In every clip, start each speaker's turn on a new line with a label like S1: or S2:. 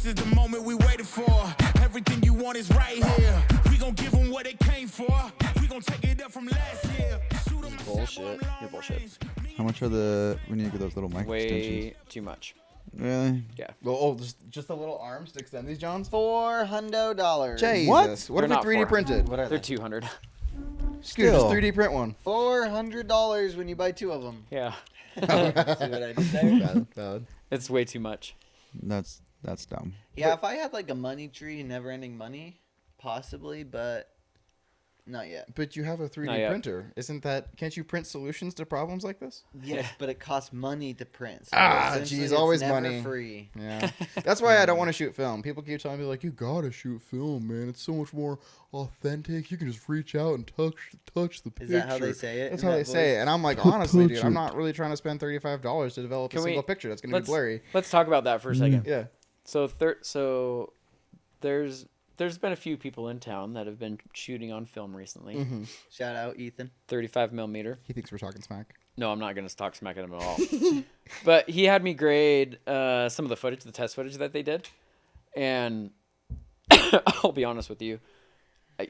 S1: This is the moment we waited for. Everything you want is right here. We gon' give them what they came for. We gon' take it up from last year.
S2: Bullshit. You're bullshit.
S3: How much are the? We need to get those little mic extensions.
S2: Way too much.
S3: Really?
S2: Yeah.
S4: Well, just the little arms to extend these, Johns?
S2: $400.
S4: Jesus.
S3: What?
S4: What
S2: They're
S4: if we
S2: not
S4: 3D
S2: 400.
S4: printed?
S2: What are they? They're 200.
S4: Screw, just
S3: Still.
S4: 3D print one.
S5: $400 when you buy 2 of them.
S2: Yeah.
S5: See what I did there?
S4: Valid.
S2: It's way too much.
S3: That's dumb.
S5: Yeah, if I had like a money tree, never-ending money, possibly, but not yet.
S4: But you have a
S2: Not
S4: 3D
S2: yet.
S4: printer. Can't you print solutions to problems like this?
S5: Yes, but it costs money to print. So
S4: Ah,
S5: essentially
S4: geez,
S5: it's
S4: always
S5: never
S4: money.
S5: free.
S4: Yeah. That's why I don't want to shoot film. People keep telling me, like, you gotta shoot film, man. It's so much more authentic. You can just reach out and touch the picture.
S5: Is that how they say it?
S4: That's
S5: in
S4: how
S5: that
S4: they say
S5: voice?
S4: it. And I'm like, honestly, dude,
S3: Touch
S4: I'm
S3: it.
S4: not really trying to spend $35 to develop a
S2: Can we-
S4: single picture that's going to be blurry.
S2: Let's talk about that for a second.
S4: Yeah.
S2: So there's been a few people in town that have been shooting on film recently.
S4: Mm-hmm.
S5: Shout out, Ethan.
S2: 35 millimeter.
S4: He thinks we're talking smack.
S2: No, I'm not going to talk smack at him at all. But he had me grade some of the footage, the test footage that they did. And I'll be honest with you.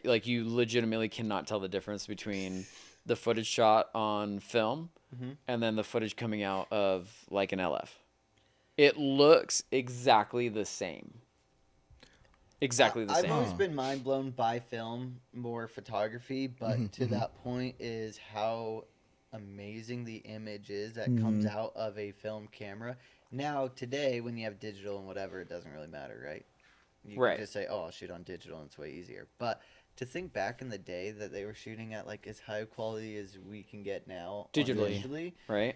S2: You legitimately cannot tell the difference between the footage shot on film and then the footage coming out of like an LF. It looks exactly the same. Exactly the
S5: I've
S2: same.
S5: always been mind blown by film, more photography, but to that point is how amazing the image is that comes out of a film camera. Now, today, when you have digital and whatever, it doesn't really matter, right? You
S2: Right.
S5: can just say, oh, I'll shoot on digital and it's way easier. But to think back in the day that they were shooting at like as high quality as we can get now
S2: Digitally. Right?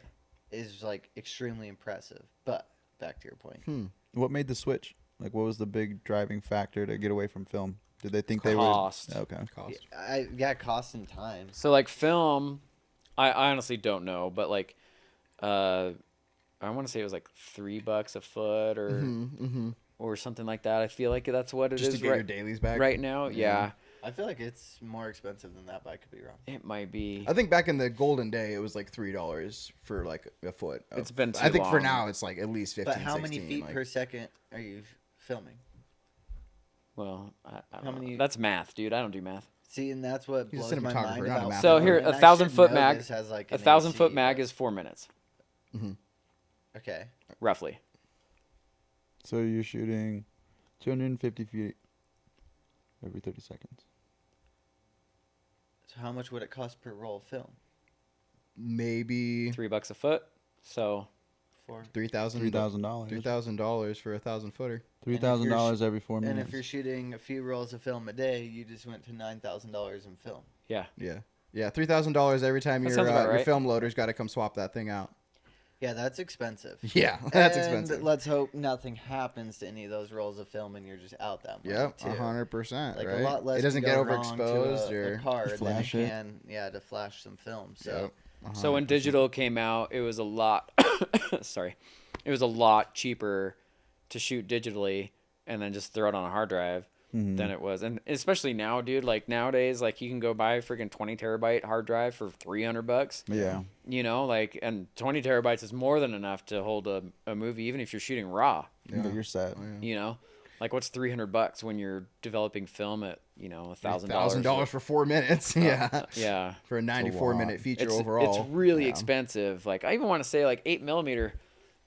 S5: is like extremely impressive. But back to your point.
S3: What made the switch? Like, what was the big driving factor to get away from film? Did they think they would?
S2: Cost.
S3: Okay.
S4: Cost.
S5: Cost and time.
S2: So like film, I honestly don't know, but like, I want to say it was like $3 a foot or something like that. I feel like that's what it is
S4: Just to get your dailies back.
S2: right now. Yeah,
S5: I feel like it's more expensive than that, but I could be wrong.
S2: it might be.
S4: I think back in the golden day, it was like $3 for like a foot.
S2: It's been too
S4: I think for
S2: long.
S4: now, it's like at least 15,
S5: But how many
S4: 16,
S5: feet
S4: like-
S5: per second are you filming?
S2: Well, I
S5: How
S2: don't know.
S5: many-
S2: That's math, dude. I don't do math.
S5: See, and that's what
S4: He's a
S5: blows my
S4: cinematographer,
S5: mind
S4: not a
S5: about
S4: math
S2: So
S4: major.
S2: here,
S5: film.
S2: a
S5: And I
S2: 1,000
S5: should
S2: foot
S5: know
S2: mag,
S5: this has, like,
S2: a
S5: an
S2: 1,000 foot
S5: AC,
S2: mag
S5: but-
S2: is 4 minutes,
S5: Okay.
S2: roughly.
S3: So you're shooting 250 feet every 30 seconds.
S5: So how much would it cost per roll of film?
S4: Maybe
S2: $3 a foot. So
S5: For
S4: $3,000.
S3: $3,000.
S4: $3,000 for a 1,000-footer.
S3: $3,000 every 4
S5: and
S3: minutes.
S5: if you're shooting a few rolls of film a day, you just went to $9,000 in film.
S2: yeah,
S4: Yeah, $3,000 every time
S2: That
S4: your
S2: sounds about
S4: your
S2: right.
S4: film loader's got to come swap that thing out.
S5: Yeah, that's expensive.
S4: Yeah, that's
S5: And
S4: expensive.
S5: let's hope nothing happens to any of those rolls of film and you're just out that money.
S4: Yep,
S5: too.
S4: 100%.
S5: Like
S4: right?
S5: a lot less
S4: it doesn't
S5: can
S4: get
S5: go wrong to
S4: overexposed
S5: a
S4: or
S5: car than it
S3: flash it.
S5: can, to flash some film. So
S4: Yep,
S2: So when
S4: 100%.
S2: digital came out, it was a lot. Sorry, it was a lot cheaper to shoot digitally and then just throw it on a hard drive than it was. And especially now, dude. Like nowadays, like you can go buy a freaking 20 terabyte hard drive for $300.
S3: Yeah.
S2: You know, like, and 20 terabytes is more than enough to hold a movie, even if you're shooting raw.
S3: Yeah. You're set.
S2: You know, like what's $300 when you're developing film at $1,000?
S4: $1,000 for 4 minutes. Yeah,
S2: Yeah.
S4: for a 94-minute feature
S2: It's
S4: overall.
S2: It's really
S4: Yeah.
S2: expensive. Like I even want to say like 8 millimeter,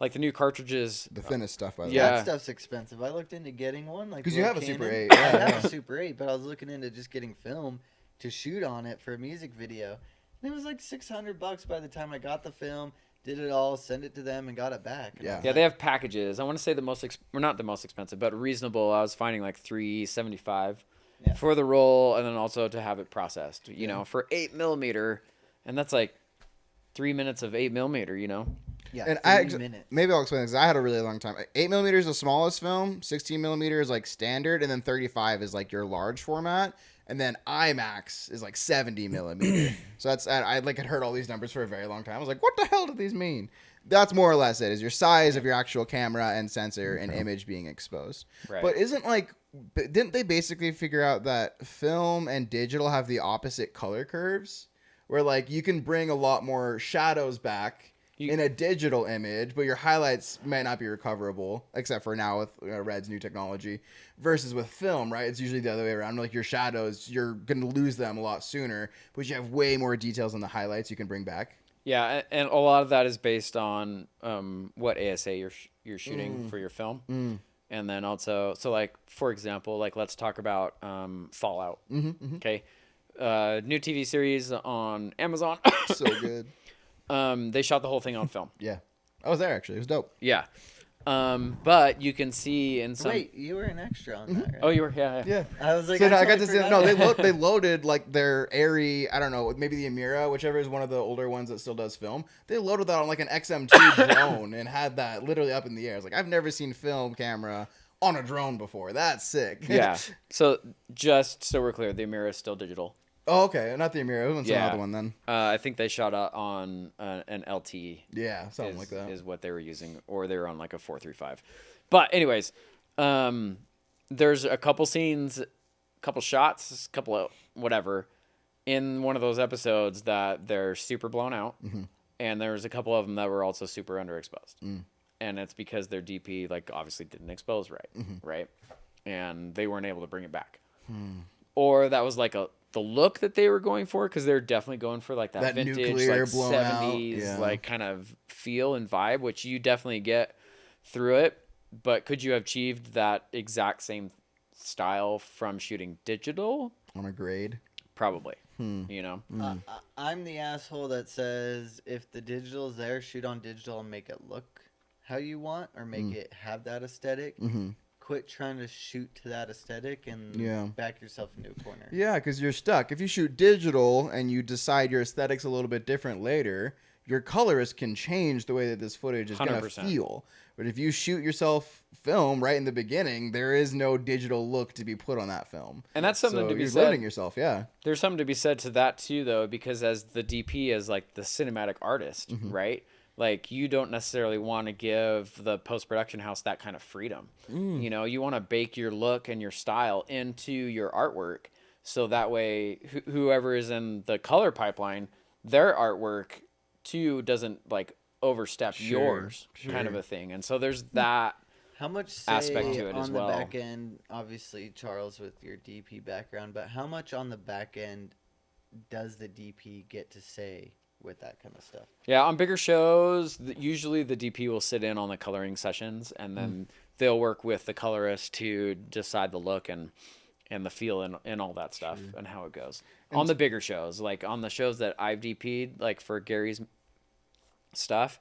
S2: like the new cartridges.
S4: The thinnest stuff, by the
S2: Yeah.
S4: way.
S5: that stuff's expensive. I looked into getting one. Like
S4: 'Cause you
S5: little
S4: have a Super
S5: Canon.
S4: 8,
S5: I
S4: yeah,
S5: have a Super 8, but I was looking into just getting film to shoot on it for a music video. And it was like $600 by the time I got the film, did it all, sent it to them, and got it back. And I
S4: Yeah.
S5: was
S2: Yeah,
S5: like,
S2: they have packages. I want to say the most, or not the most expensive, but reasonable. I was finding like $375
S5: Yeah.
S2: for the roll, and then also to have it processed. You know, for 8 millimeter, and that's like 3 minutes of 8 millimeter. You know.
S5: Yeah,
S4: And
S5: 3 minutes.
S4: maybe I'll explain this. I had a really long time. 8mm is the smallest film. 16mm is like standard, and then 35 is like your large format, and then IMAX is like 70mm. So that's I like had heard all these numbers for a very long time. I was like, what the hell do these mean? That's more or less it. Is your size of your actual camera and sensor and image being exposed.
S2: Right.
S4: But didn't they basically figure out that film and digital have the opposite color curves, where like you can bring a lot more shadows back in a digital image, but your highlights might not be recoverable, except for now with Red's new technology, versus with film, right? It's usually the other way around. Like your shadows, you're going to lose them a lot sooner, but you have way more details on the highlights you can bring back.
S2: Yeah, and a lot of that is based on what ASA you're shooting for your film. And then also, so like, for example, like let's talk about Fallout. Okay. New TV series on Amazon.
S4: So good.
S2: They shot the whole thing on film.
S4: Yeah. I was there, actually. It was dope.
S2: Yeah. But you can see in some...
S5: Wait, you were an extra on that, right?
S2: Oh, you were? Yeah.
S4: Yeah.
S5: I was like,
S4: So no, I got
S5: totally
S4: to see.
S5: forgot
S4: No,
S5: that.
S4: they loaded like their Airy. I don't know, maybe the Amira, whichever is one of the older ones that still does film. They loaded that on like an XM2 drone and had that literally up in the air. It's like I've never seen film camera on a drone before. That's sick.
S2: Yeah. So just so we're clear, the Amira is still digital.
S4: Oh, okay. Not the Amira. It was some
S2: Yeah.
S4: other one then.
S2: I think they shot on an LT.
S4: Yeah, something like that.
S2: Is what they were using, or they were on like a 435. But anyways, there's a couple scenes, couple shots, couple of whatever in one of those episodes that they're super blown out, and there's a couple of them that were also super underexposed, and it's because their DP like obviously didn't expose right, right, and they weren't able to bring it back, or that was like the look that they were going for, because they're definitely going for like that vintage
S4: nuclear
S2: like
S4: blown out,
S2: 70s
S4: yeah.
S2: like kind of feel and vibe, which you definitely get through it. But could you have achieved that exact same style from shooting digital?
S4: On a grade.
S2: Probably. You know?
S5: I'm the asshole that says if the digital's there, shoot on digital and make it look how you want, or make it have that aesthetic. Quit trying to shoot to that aesthetic and back yourself into a corner.
S4: Yeah, because you're stuck. If you shoot digital and you decide your aesthetic's a little bit different later, your colorist can change the way that this footage is going to
S2: 100%.
S4: feel. But if you shoot yourself film right in the beginning, there is no digital look to be put on that film.
S2: And that's something
S4: So
S2: to be
S4: you're
S2: said.
S4: limiting yourself, yeah.
S2: There's something to be said to that too, though, because as the DP is like the cinematic artist, right? Like you don't necessarily want to give the post-production house that kind of freedom. You know, you want to bake your look and your style into your artwork, so that way whoever is in the color pipeline, their artwork too doesn't like overstep yours, kind of a thing. And so there's that.
S5: How much say
S2: Aspect to it
S5: on
S2: as
S5: the
S2: well.
S5: back end, obviously Charles with your DP background, but how much on the back end does the DP get to say with that kind of stuff?
S2: Yeah, on bigger shows, usually the DP will sit in on the coloring sessions, and then they'll work with the colorist to decide the look and the feel and all that stuff and how it goes. On the bigger shows, like on the shows that I've DP'd, like for Gary's stuff,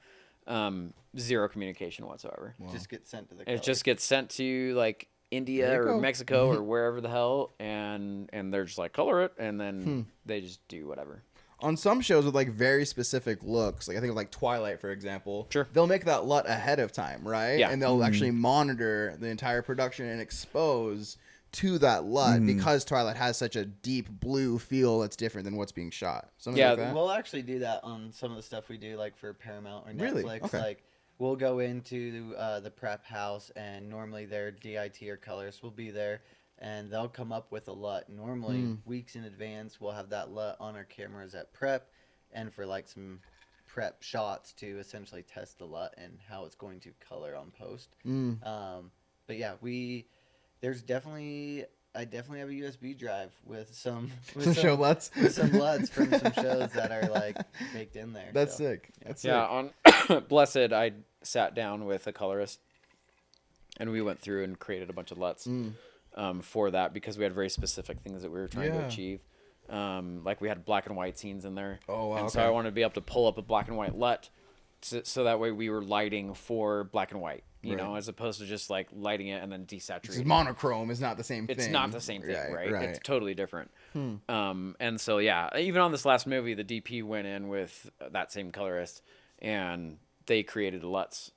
S2: zero communication whatsoever.
S5: Just get sent to the
S2: It just gets sent to like India
S4: There you
S2: or
S4: go.
S2: Mexico or wherever the hell, and they're just like, color it, and then they just do whatever.
S4: On some shows with like very specific looks, like I think of like Twilight, for example,
S2: Sure.
S4: they'll make that LUT ahead of time, right?
S2: Yeah.
S4: And they'll actually monitor the entire production and expose to that LUT because Twilight has such a deep blue feel that's different than what's being shot. Something
S2: Yeah,
S4: like that.
S5: We'll actually do that on some of the stuff we do, like for Paramount or Netflix.
S4: Really? Okay.
S5: Like, we'll go into the prep house, and normally their DIT or colorist will be there, and they'll come up with a LUT. Normally, weeks in advance, we'll have that LUT on our cameras at prep, and for like some prep shots to essentially test the LUT and how it's going to color on post. But yeah, there's definitely. I definitely have a USB drive with some
S4: Show LUTs.
S5: with some LUTs from some shows that are like baked in there.
S4: That's
S5: so.
S4: sick. That's
S2: Yeah,
S4: sick.
S2: on Blessed, I sat down with a colorist, and we went through and created a bunch of LUTs for that, because we had very specific things that we were trying to
S4: Yeah.
S2: achieve. Like we had black and white scenes in there.
S4: Oh, wow,
S2: And so
S4: okay.
S2: I wanted to be able to pull up a black and white LUT, so that way we were lighting for black and white, you know, as opposed to just like lighting it and then desaturating.
S4: Because monochrome is not the same thing.
S2: It's not the same thing, right?
S4: Right.
S2: It's totally different. And so, yeah, even on this last movie, the DP went in with that same colorist, and they created LUTs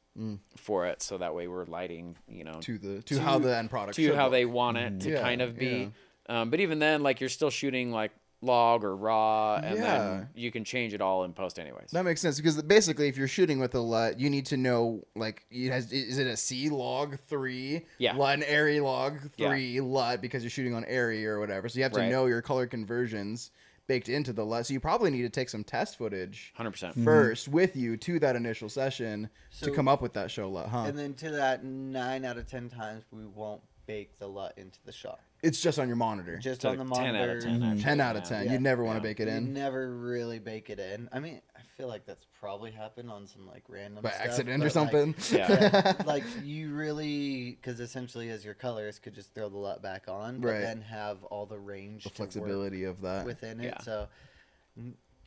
S2: for it, so that way we're lighting, you know,
S4: to how the end product
S2: to
S4: should
S2: how
S4: look.
S2: they want it to kind of be. But even then, like, you're still shooting like log or raw, and
S4: Yeah.
S2: then you can change it all in post anyways.
S4: That makes sense, because basically, if you're shooting with a LUT, you need to know, like, is it a C log 3?
S2: Yeah.
S4: One Airy log 3 LUT, because you're shooting on Airy or whatever. So you have to
S2: Right.
S4: know your color conversions baked into the LUT. So you probably need to take some test footage
S2: 100%.
S4: first with you to that initial session to
S5: So-
S4: come up with that show LUT, huh?
S5: And then to that, 9 out of 10 times we won't bake the LUT into the shot.
S4: It's just on your monitor.
S5: Just
S2: So
S5: on the
S2: 10 out
S5: monitor.
S2: of 10. Actually,
S4: 10 out of
S2: yeah.
S4: 10.
S5: Yeah.
S4: You'd never want to
S2: Yeah.
S4: bake it
S5: You
S4: in.
S5: never really bake it in. I mean, I feel like that's probably happened on some like random
S4: By
S5: stuff,
S4: accident or
S5: but, like,
S4: something.
S2: Yeah.
S5: like you really, because essentially as your colorist could just throw the LUT back on, but
S4: Right.
S5: then have all the range
S4: The
S5: to
S4: flexibility of that.
S5: work within it.
S2: Yeah.
S5: So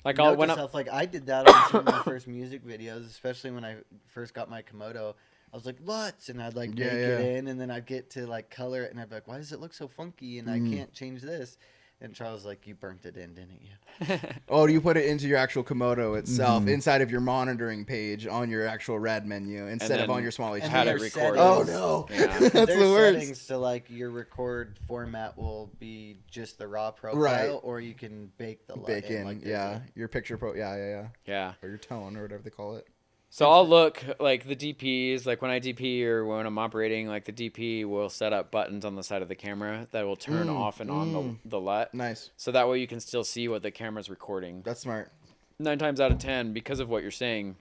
S2: Like
S5: note
S2: when
S5: to
S2: I,
S5: self, like I did that on some of my first music videos, especially when I first got my Komodo. I was like, LUTs, and I'd like
S4: Yeah,
S5: bake it
S4: yeah.
S5: in, and then I'd get to like color it, and I'd be like, why does it look so funky? And
S4: Mm-hmm.
S5: I can't change this. And Charles was like, you burnt it in, didn't you?
S4: Oh, do you put it into your actual Komodo itself inside of your monitoring page on your actual RAD menu instead of
S2: then
S4: on your small
S5: and
S4: HD?
S2: had it
S5: there's
S2: recorded.
S4: Oh
S5: settings-
S4: no,
S2: Yeah.
S4: that's
S5: There's
S4: the worst.
S5: settings to like your record format will be just the raw profile,
S4: Right.
S5: or you can bake the LUT
S4: Bake in,
S5: Like there's
S4: yeah, your picture yeah,
S2: yeah.
S4: or your tone or whatever they call it.
S2: So I'll look like the DPs, like when I DP or when I'm operating, like the DP will set up buttons on the side of the camera that will turn off and on the LUT.
S4: Nice,
S2: So that way you can still see what the camera's recording.
S4: that's smart.
S2: 9 times out of 10, because of what you're saying,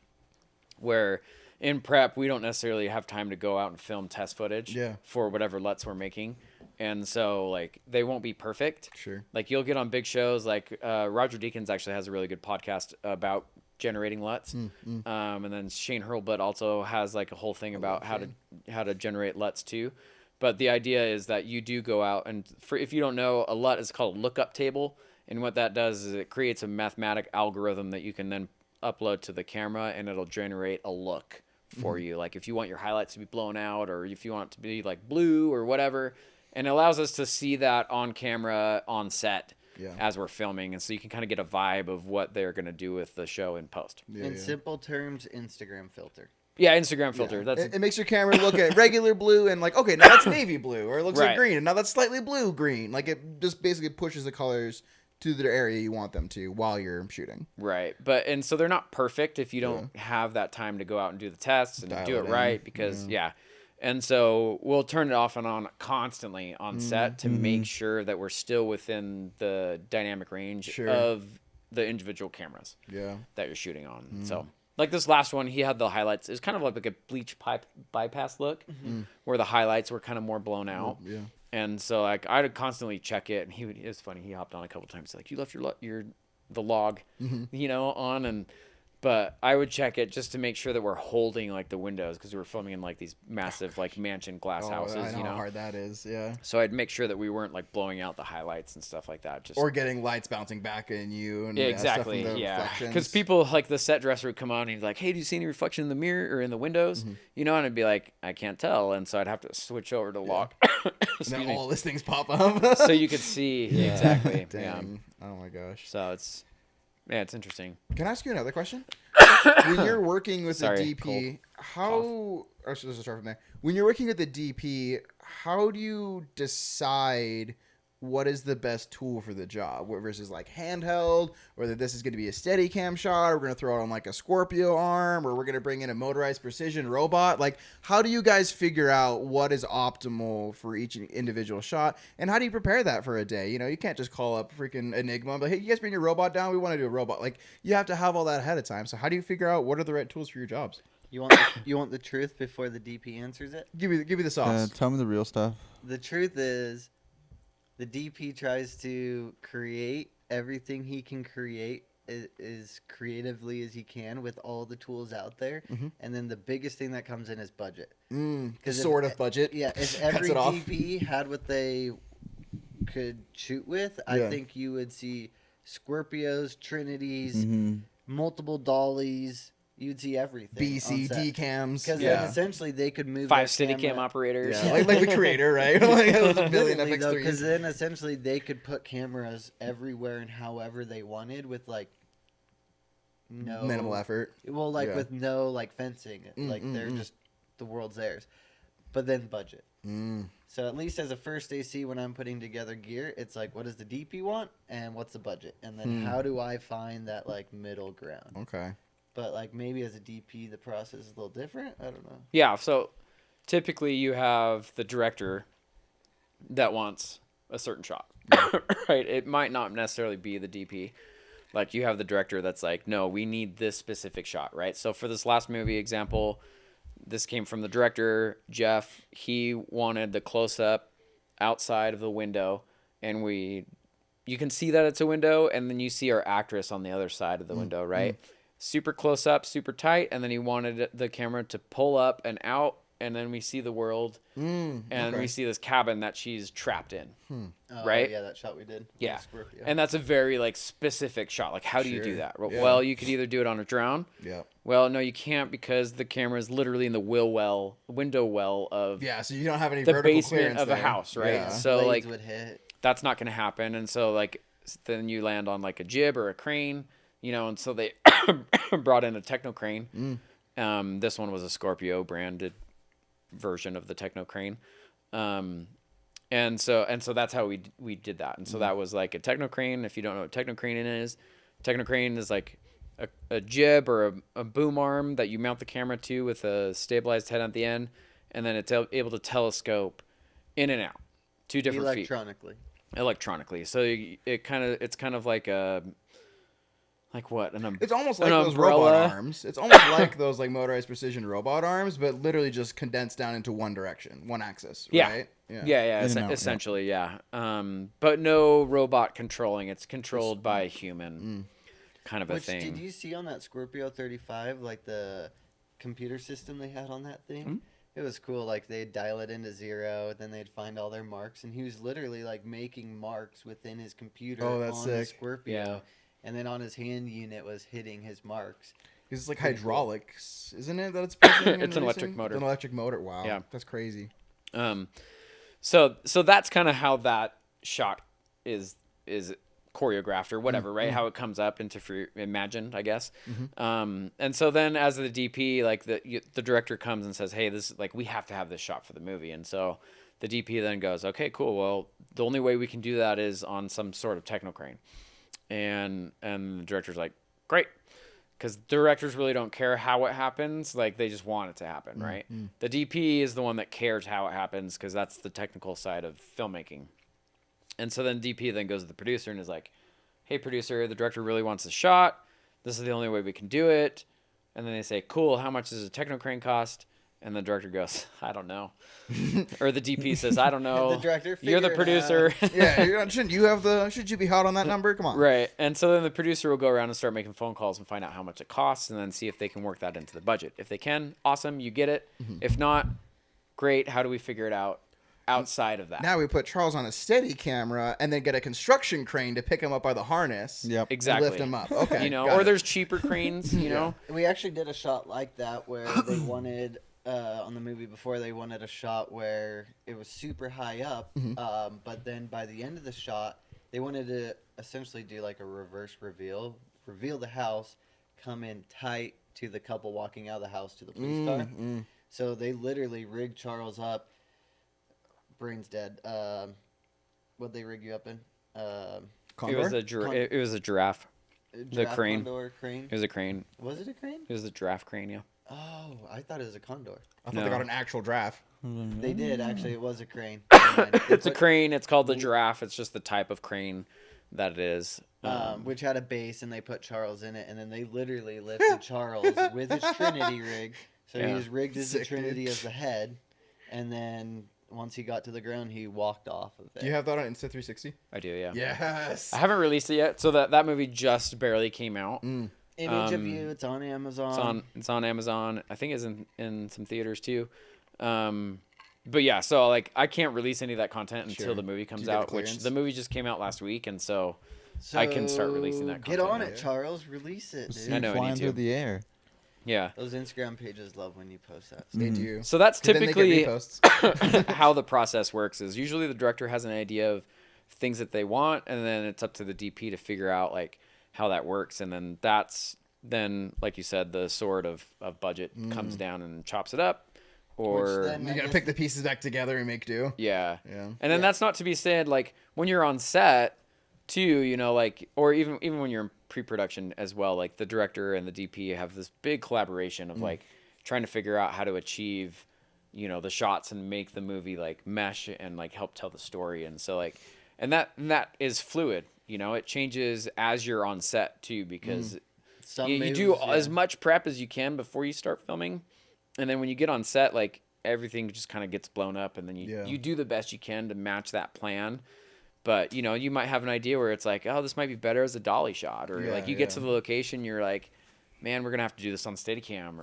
S2: where in prep we don't necessarily have time to go out and film test footage
S4: Yeah.
S2: for whatever LUTs we're making. And so like they won't be perfect.
S4: Sure.
S2: Like you'll get on big shows like Roger Deakins actually has a really good podcast about generating LUTs. And then Shane Hurlbut also has like a whole thing about how to generate LUTs too. But the idea is that you do go out and if you don't know, a LUT is called a lookup table. And what that does is it creates a mathematic algorithm that you can then upload to the camera and it'll generate a look for you. Like if you want your highlights to be blown out or if you want it to be like blue or whatever. And it allows us to see that on camera on set as we're filming. And so you can kind of get a vibe of what they're going to do with the show in post.
S4: Yeah,
S5: in
S4: yeah.
S5: simple terms, Instagram filter.
S2: Yeah, Instagram filter.
S4: Yeah.
S2: That's
S4: It makes your camera look at regular blue and like, okay, now that's navy blue, or it looks like
S2: Right.
S4: green, and now that's slightly blue green. Like it just basically pushes the colors to the area you want them to while you're shooting.
S2: right. And so they're not perfect if you don't have that time to go out and do the tests and
S4: Dial
S2: do
S4: it
S2: it
S4: in.
S2: right because And so we'll turn it off and on constantly on set to make sure that we're still within the dynamic range
S4: Sure.
S2: of the individual cameras
S4: Yeah.
S2: that you're shooting on. So like this last one, he had the highlights. It was kind of like a bleach pipe bypass look where the highlights were kind of more blown out.
S4: Yeah.
S2: And so like I'd constantly check it, and it was funny. He hopped on a couple times like, you left the log, on, but I would check it just to make sure that we're holding like the windows because we were filming in like these massive like mansion glass houses,
S4: I know how hard that is. Yeah.
S2: So I'd make sure that we weren't like blowing out the highlights and stuff like that. Just
S4: Or getting lights bouncing back in you and
S2: yeah,
S4: stuff from
S2: exactly.
S4: the
S2: Yeah,
S4: reflections.
S2: because people like the set dresser would come on and he's like, "Hey, do you see any reflection in the mirror or in the windows?" And I'd be like, "I can't tell," and so I'd have to switch over to lock.
S4: and
S2: Excuse
S4: then
S2: me.
S4: all these things pop up.
S2: So you could see exactly. Yeah.
S4: Dang. Oh my gosh.
S2: So it's interesting.
S4: Can I ask you another question? When you're working with
S2: Sorry,
S4: the DP, how? Let's just start from there. When you're working with the DP, how do you decide what is the best tool for the job? Versus like handheld, whether this is going to be a steady cam shot, or we're going to throw it on like a Scorpio arm, or we're going to bring in a motorized precision robot. Like, how do you guys figure out what is optimal for each individual shot? And how do you prepare that for a day? You can't just call up freaking Enigma and be like, hey, you guys bring your robot down. We want to do a robot. Like, you have to have all that ahead of time. So how do you figure out what are the right tools for your jobs?
S5: You want the truth before the DP answers it?
S4: Give me the sauce.
S3: Tell me the real stuff.
S5: The truth is, the DP tries to create everything he can create as creatively as he can with all the tools out there. And then the biggest thing that comes in is budget.
S4: The sort of budget.
S5: Yeah, if
S4: Cuts
S5: every
S4: it off.
S5: DP had what they could shoot with,
S4: Yeah.
S5: I think you would see Scorpios, Trinities, multiple dollies. You'd see everything.
S4: BC decams.
S5: Because
S4: Yeah.
S5: then essentially they could move
S2: 5
S5: that
S2: Steadicam
S5: camera-
S2: operrators.
S4: Yeah, like the creator, right? Like those billion
S5: Literally, though, because
S4: FX3s.
S5: then essentially they could put cameras everywhere and however they wanted with like no
S4: Minimal effort.
S5: Well, like
S4: Yeah.
S5: with no like fencing, like they're just the world's theirs. But then budget. So at least as a first AC, when I'm putting together gear, it's like, what does the DP want, and what's the budget, and then how do I find that like middle ground?
S4: Okay.
S5: But like maybe as a DP, the process is a little different. I don't know.
S2: Yeah, so typically you have the director that wants a certain shot, right? It might not necessarily be the DP. Like you have the director that's like, no, we need this specific shot, right? So for this last movie example, this came from the director, Jeff. He wanted the close up outside of the window, and you can see that it's a window, and then you see our actress on the other side of the window, right? Super close up, super tight, and then he wanted the camera to pull up and out, and then we see the world, and we see this cabin that she's trapped in, right?
S5: Yeah, that shot we did.
S2: Yeah.
S5: Scorpio.
S2: And that's a very like specific shot. Like, how do you do
S4: Sure.
S2: that?
S4: Yeah.
S2: Well, you could either do it on a drone.
S4: Yeah.
S2: Well, no, you can't because the camera is literally in the window well of
S4: Yeah, so you don't have any
S2: the
S4: vertical
S2: basement
S4: clearance
S2: of a
S4: there.
S2: house, right?
S4: Yeah.
S2: So
S5: Blades
S2: like
S5: would hit.
S2: that's not going to happen. And so like then you land on like a jib or a crane, and so they brought in a techno crane. This one was a Scorpio branded version of the techno crane. And so that's how we did that. And so that was like a techno crane. If you don't know what techno crane is like a jib or a boom arm that you mount the camera to with a stabilized head at the end, and then it's able to telescope in and out 2 different feet electronically. So it's kind of like a
S4: It's almost like
S2: an
S4: those
S2: umbrella.
S4: robot arms. It's almost like those like motorized precision robot arms, but literally just condensed down into one direction, one axis.
S2: Yeah.
S4: Right?
S2: Yeah,
S3: In and out,
S2: essentially, yeah. But no robot controlling. It's controlled by a human, kind of a
S5: Which
S2: thing.
S5: did you see on that Scorpio 35? Like the computer system they had on that thing. It was cool. Like they'd dial it into 0, then they'd find all their marks, and he was literally like making marks within his computer
S4: Oh, that's
S5: on the
S4: sick.
S5: Scorpio.
S2: Yeah.
S5: And then on his hand unit was hitting his marks.
S4: Because it's like hydraulics, isn't it? That it's pushing and
S2: It's an electric
S4: releasing?
S2: motor.
S4: It's an electric motor. Wow.
S2: Yeah.
S4: That's crazy.
S2: So that's kind of how that shot is choreographed or whatever, right? How it comes up into imagined, I guess. And so then as the DP, like the director comes and says, "Hey, this like we have to have this shot for the movie." And so the DP then goes, "Okay, cool. Well, the only way we can do that is on some sort of techno crane." And the director's like, "Great." Because directors really don't care how it happens. Like, they just want it to happen, right? The DP is the one that cares how it happens because that's the technical side of filmmaking. And so then DP then goes to the producer and is like, "Hey, producer, the director really wants a shot. This is the only way we can do it." And then they say, "Cool, how much does a techno crane cost?" And the director goes, "I don't know." Or the DP says, "I don't know."
S5: The director,
S2: You're the
S5: "Figure it
S2: producer.
S4: Yeah, shouldn't you be hot on that number? Come on.
S2: Right. And so then the producer will go around and start making phone calls and find out how much it costs and then see if they can work that into the budget. If they can, awesome, you get it. If not, great, how do we figure it out outside of that?
S4: Now we put Charles on a steady camera and then get a construction crane to pick him up by the harness.
S3: Yep.
S2: Exactly.
S4: And lift him up. Okay.
S2: Or
S4: got it.
S2: there's cheaper cranes, know?
S5: We actually did a shot like that where they wanted on the movie before they wanted a shot where it was super high up, but then by the end of the shot they wanted to essentially do like a reverse reveal the house, come in tight to the couple walking out of the house to the police car. So they literally rigged Charles up. Brain's dead. What'd they rig you up in?
S2: It was a giraffe.
S5: Giraffe,
S2: crane.
S5: Condor, crane.
S2: It was a crane.
S5: Was it a crane?
S2: It was the giraffe crane, yeah.
S5: Oh, I thought it was a condor.
S4: I thought they got an actual draft.
S5: They did actually. It was a crane.
S2: It's a crane. It's called the giraffe. It's just the type of crane that it is.
S5: Which had a base, and they put Charles in it, and then they literally lifted Charles with his Trinity rig. So he
S2: Yeah.
S5: was rigged as the
S4: Sick,
S5: Trinity
S4: dude.
S5: as the head, and then once he got to the ground, he walked off of it.
S4: Do you have that on Insta360?
S2: I do, yeah.
S4: Yes.
S2: I haven't released it yet, so that movie just barely came out.
S5: Image of You. It's on Amazon.
S2: It's on Amazon. I think it's in some theaters too. But yeah, so like I can't release any of that content until
S4: Sure.
S2: the movie comes
S4: you get
S2: out, which
S4: clearance?
S2: the movie just came out last week, and so I can start releasing that
S5: Get
S2: content
S5: on
S2: now.
S5: it, Charles. Release it,
S3: See
S5: dude.
S2: I know, I
S3: flying
S2: need
S3: through
S2: to.
S3: the air.
S2: Yeah.
S5: Those Instagram pages love when you post that.
S4: They do.
S2: So that's
S4: 'Cause then they get
S2: typically
S4: reposts.
S2: how the process works. Is usually the director has an idea of things that they want, and then it's up to the DP to figure out like how that works, and then that's like you said, the sword of budget comes down and chops it up, or
S5: Which then-
S4: You
S5: I
S4: gotta
S5: guess
S4: pick the pieces back together and make do.
S2: yeah.
S4: Yeah.
S2: And then that's not to be said, like when you're on set too, like, or even when you're in pre-production as well, like the director and the DP have this big collaboration of like trying to figure out how to achieve, the shots and make the movie like mesh and like help tell the story. And so like that is fluid. You know, it changes as you're on set too, because
S5: Some
S2: you
S5: moves,
S2: do
S5: yeah.
S2: as much prep as you can before you start filming, and then when you get on set, like everything just kind of gets blown up, and then you do the best you can to match that plan. But you know, you might have an idea where it's like, oh, this might be better as a dolly shot, or like you get to the location, you're like, man, we're gonna have to do this on Steadicam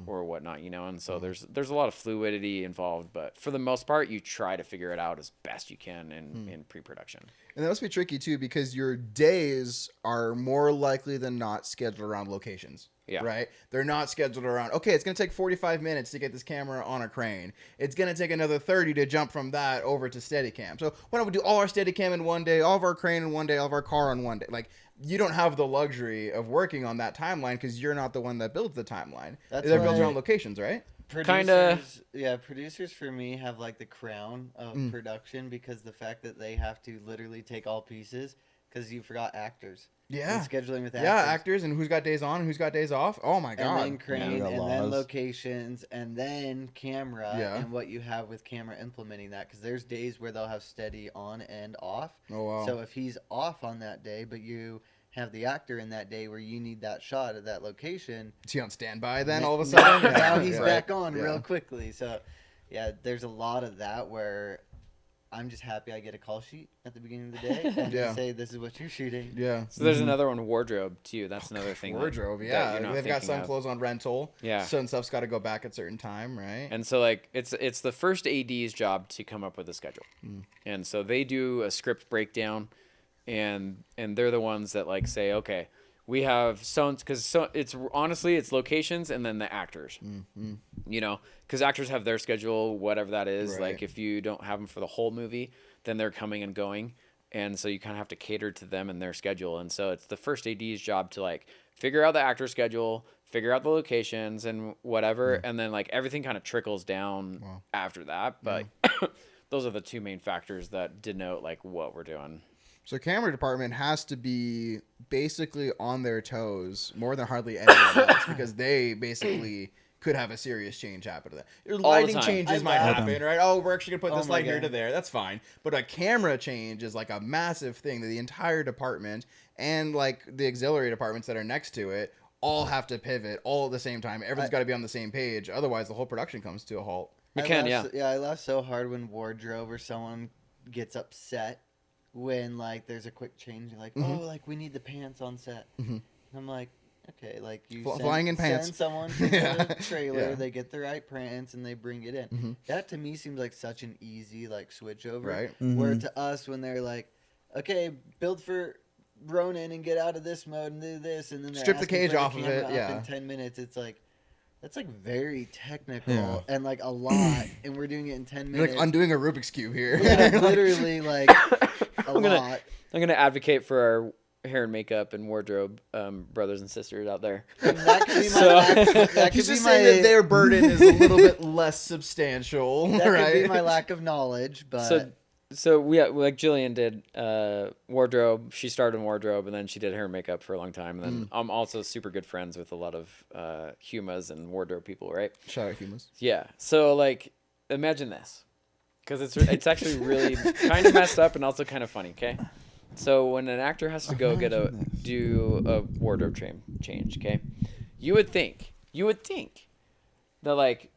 S2: or whatnot, you know. And so there's a lot of fluidity involved, but for the most part, you try to figure it out as best you can in pre-production.
S4: And that must be tricky too, because your days are more likely than not scheduled around locations.
S2: Yeah.
S4: Right? They're not scheduled around, okay, it's going to take 45 minutes to get this camera on a crane. It's going to take another 30 to jump from that over to Steadicam. So why don't we do all our Steadicam in one day, all of our crane in one day, all of our car in one day? Like, you don't have the luxury of working on that timeline because you're not the one that builds the timeline.
S5: That's
S4: They're built
S5: why-
S4: around locations, right?
S5: Producers for me have like the crown of production, because the fact that they have to literally take all pieces, because you forgot actors.
S4: Yeah.
S5: And scheduling with actors.
S4: Yeah, actors and who's got days on and who's got days off. Oh my god.
S5: And then crane,
S3: got
S5: and then
S3: laws.
S5: locations, and then camera,
S4: Yeah.
S5: and what you have with camera implementing that. Because there's days where they'll have steady on and off.
S4: Oh wow.
S5: So if he's off on that day, but you have the actor in that day where you need that shot at that location,
S4: Is he on standby then all of a sudden?
S5: now he's
S4: Yeah.
S5: back on
S4: Yeah.
S5: real quickly. So yeah, there's a lot of that where I'm just happy I get a call sheet at the beginning of the day and
S4: Yeah.
S5: they say this is what you're shooting.
S4: Yeah.
S2: So there's another one, wardrobe too. That's another thing.
S4: Wardrobe,
S2: that
S4: yeah.
S2: you're not
S4: They've got
S2: thinking
S4: some
S2: of.
S4: clothes on rental.
S2: Yeah.
S4: Certain stuff's got to go back at certain time, right?
S2: And so like it's the first AD's job to come up with a schedule. And so they do a script breakdown, and they're the ones that like say, okay, we have because it's honestly it's locations and then the actors. You know, because actors have their schedule, whatever that is.
S4: Right.
S2: Like if you don't have them for the whole movie, then they're coming and going. And so you kind of have to cater to them and their schedule. And so it's the first AD's job to like figure out the actor schedule, figure out the locations and whatever. And then like everything kind of trickles down after that. But those are the two main factors that denote like what we're doing.
S4: So camera department has to be basically on their toes more than hardly anyone else, because they basically could have a serious change happen to that. Your
S2: the
S4: lighting
S2: time.
S4: changes
S5: I
S4: might
S5: laugh.
S4: happen, right? Oh, we're actually gonna put
S5: Oh
S4: this
S5: my
S4: light here
S5: God.
S4: to there. That's fine. But a camera change is like a massive thing that the entire department and like the auxiliary departments that are next to it all have to pivot all at the same time. Everyone's got to be on the same page. Otherwise, the whole production comes to a halt.
S2: We can, yeah.
S5: I laugh so hard when wardrobe or someone gets upset when like there's a quick change. You're like, oh, like we need the pants on set. And I'm like, okay, like you
S4: Flying in pants.
S5: send someone to
S4: Yeah.
S5: the trailer,
S4: Yeah.
S5: they get the right pants and they bring it in. That to me seems like such an easy like switch over.
S4: Right.
S5: Where to us when they're like, okay, build for Ronin and get out of this mode and do this, and then they're
S4: Strip the
S5: asking
S4: cage
S5: for
S4: off of
S5: camera
S4: it,
S5: up
S4: yeah.
S5: in 10 minutes. It's like that's like very technical
S3: Yeah.
S5: and like a lot, and we're doing it in 10
S4: You're
S5: minutes.
S4: like undoing a Rubik's cube here.
S5: Yeah, literally like a lot.
S2: I'm gonna advocate for our hair and makeup and wardrobe brothers and sisters out there.
S5: And that could be my
S2: So-
S5: that could
S4: He's
S5: be
S4: just
S5: my
S4: saying that their burden is a little bit less substantial,
S5: that
S4: right?
S5: could be my lack of knowledge, but
S2: So we like Jillian did wardrobe. She started in wardrobe and then she did hair and makeup for a long time. And then I'm also super good friends with a lot of humas and wardrobe people, right?
S4: Shout out humans.
S2: Yeah. So like, imagine this, because it's actually really kind of messed up and also kind of funny. Okay. So when an actor has to go do a wardrobe change, okay, you would think that like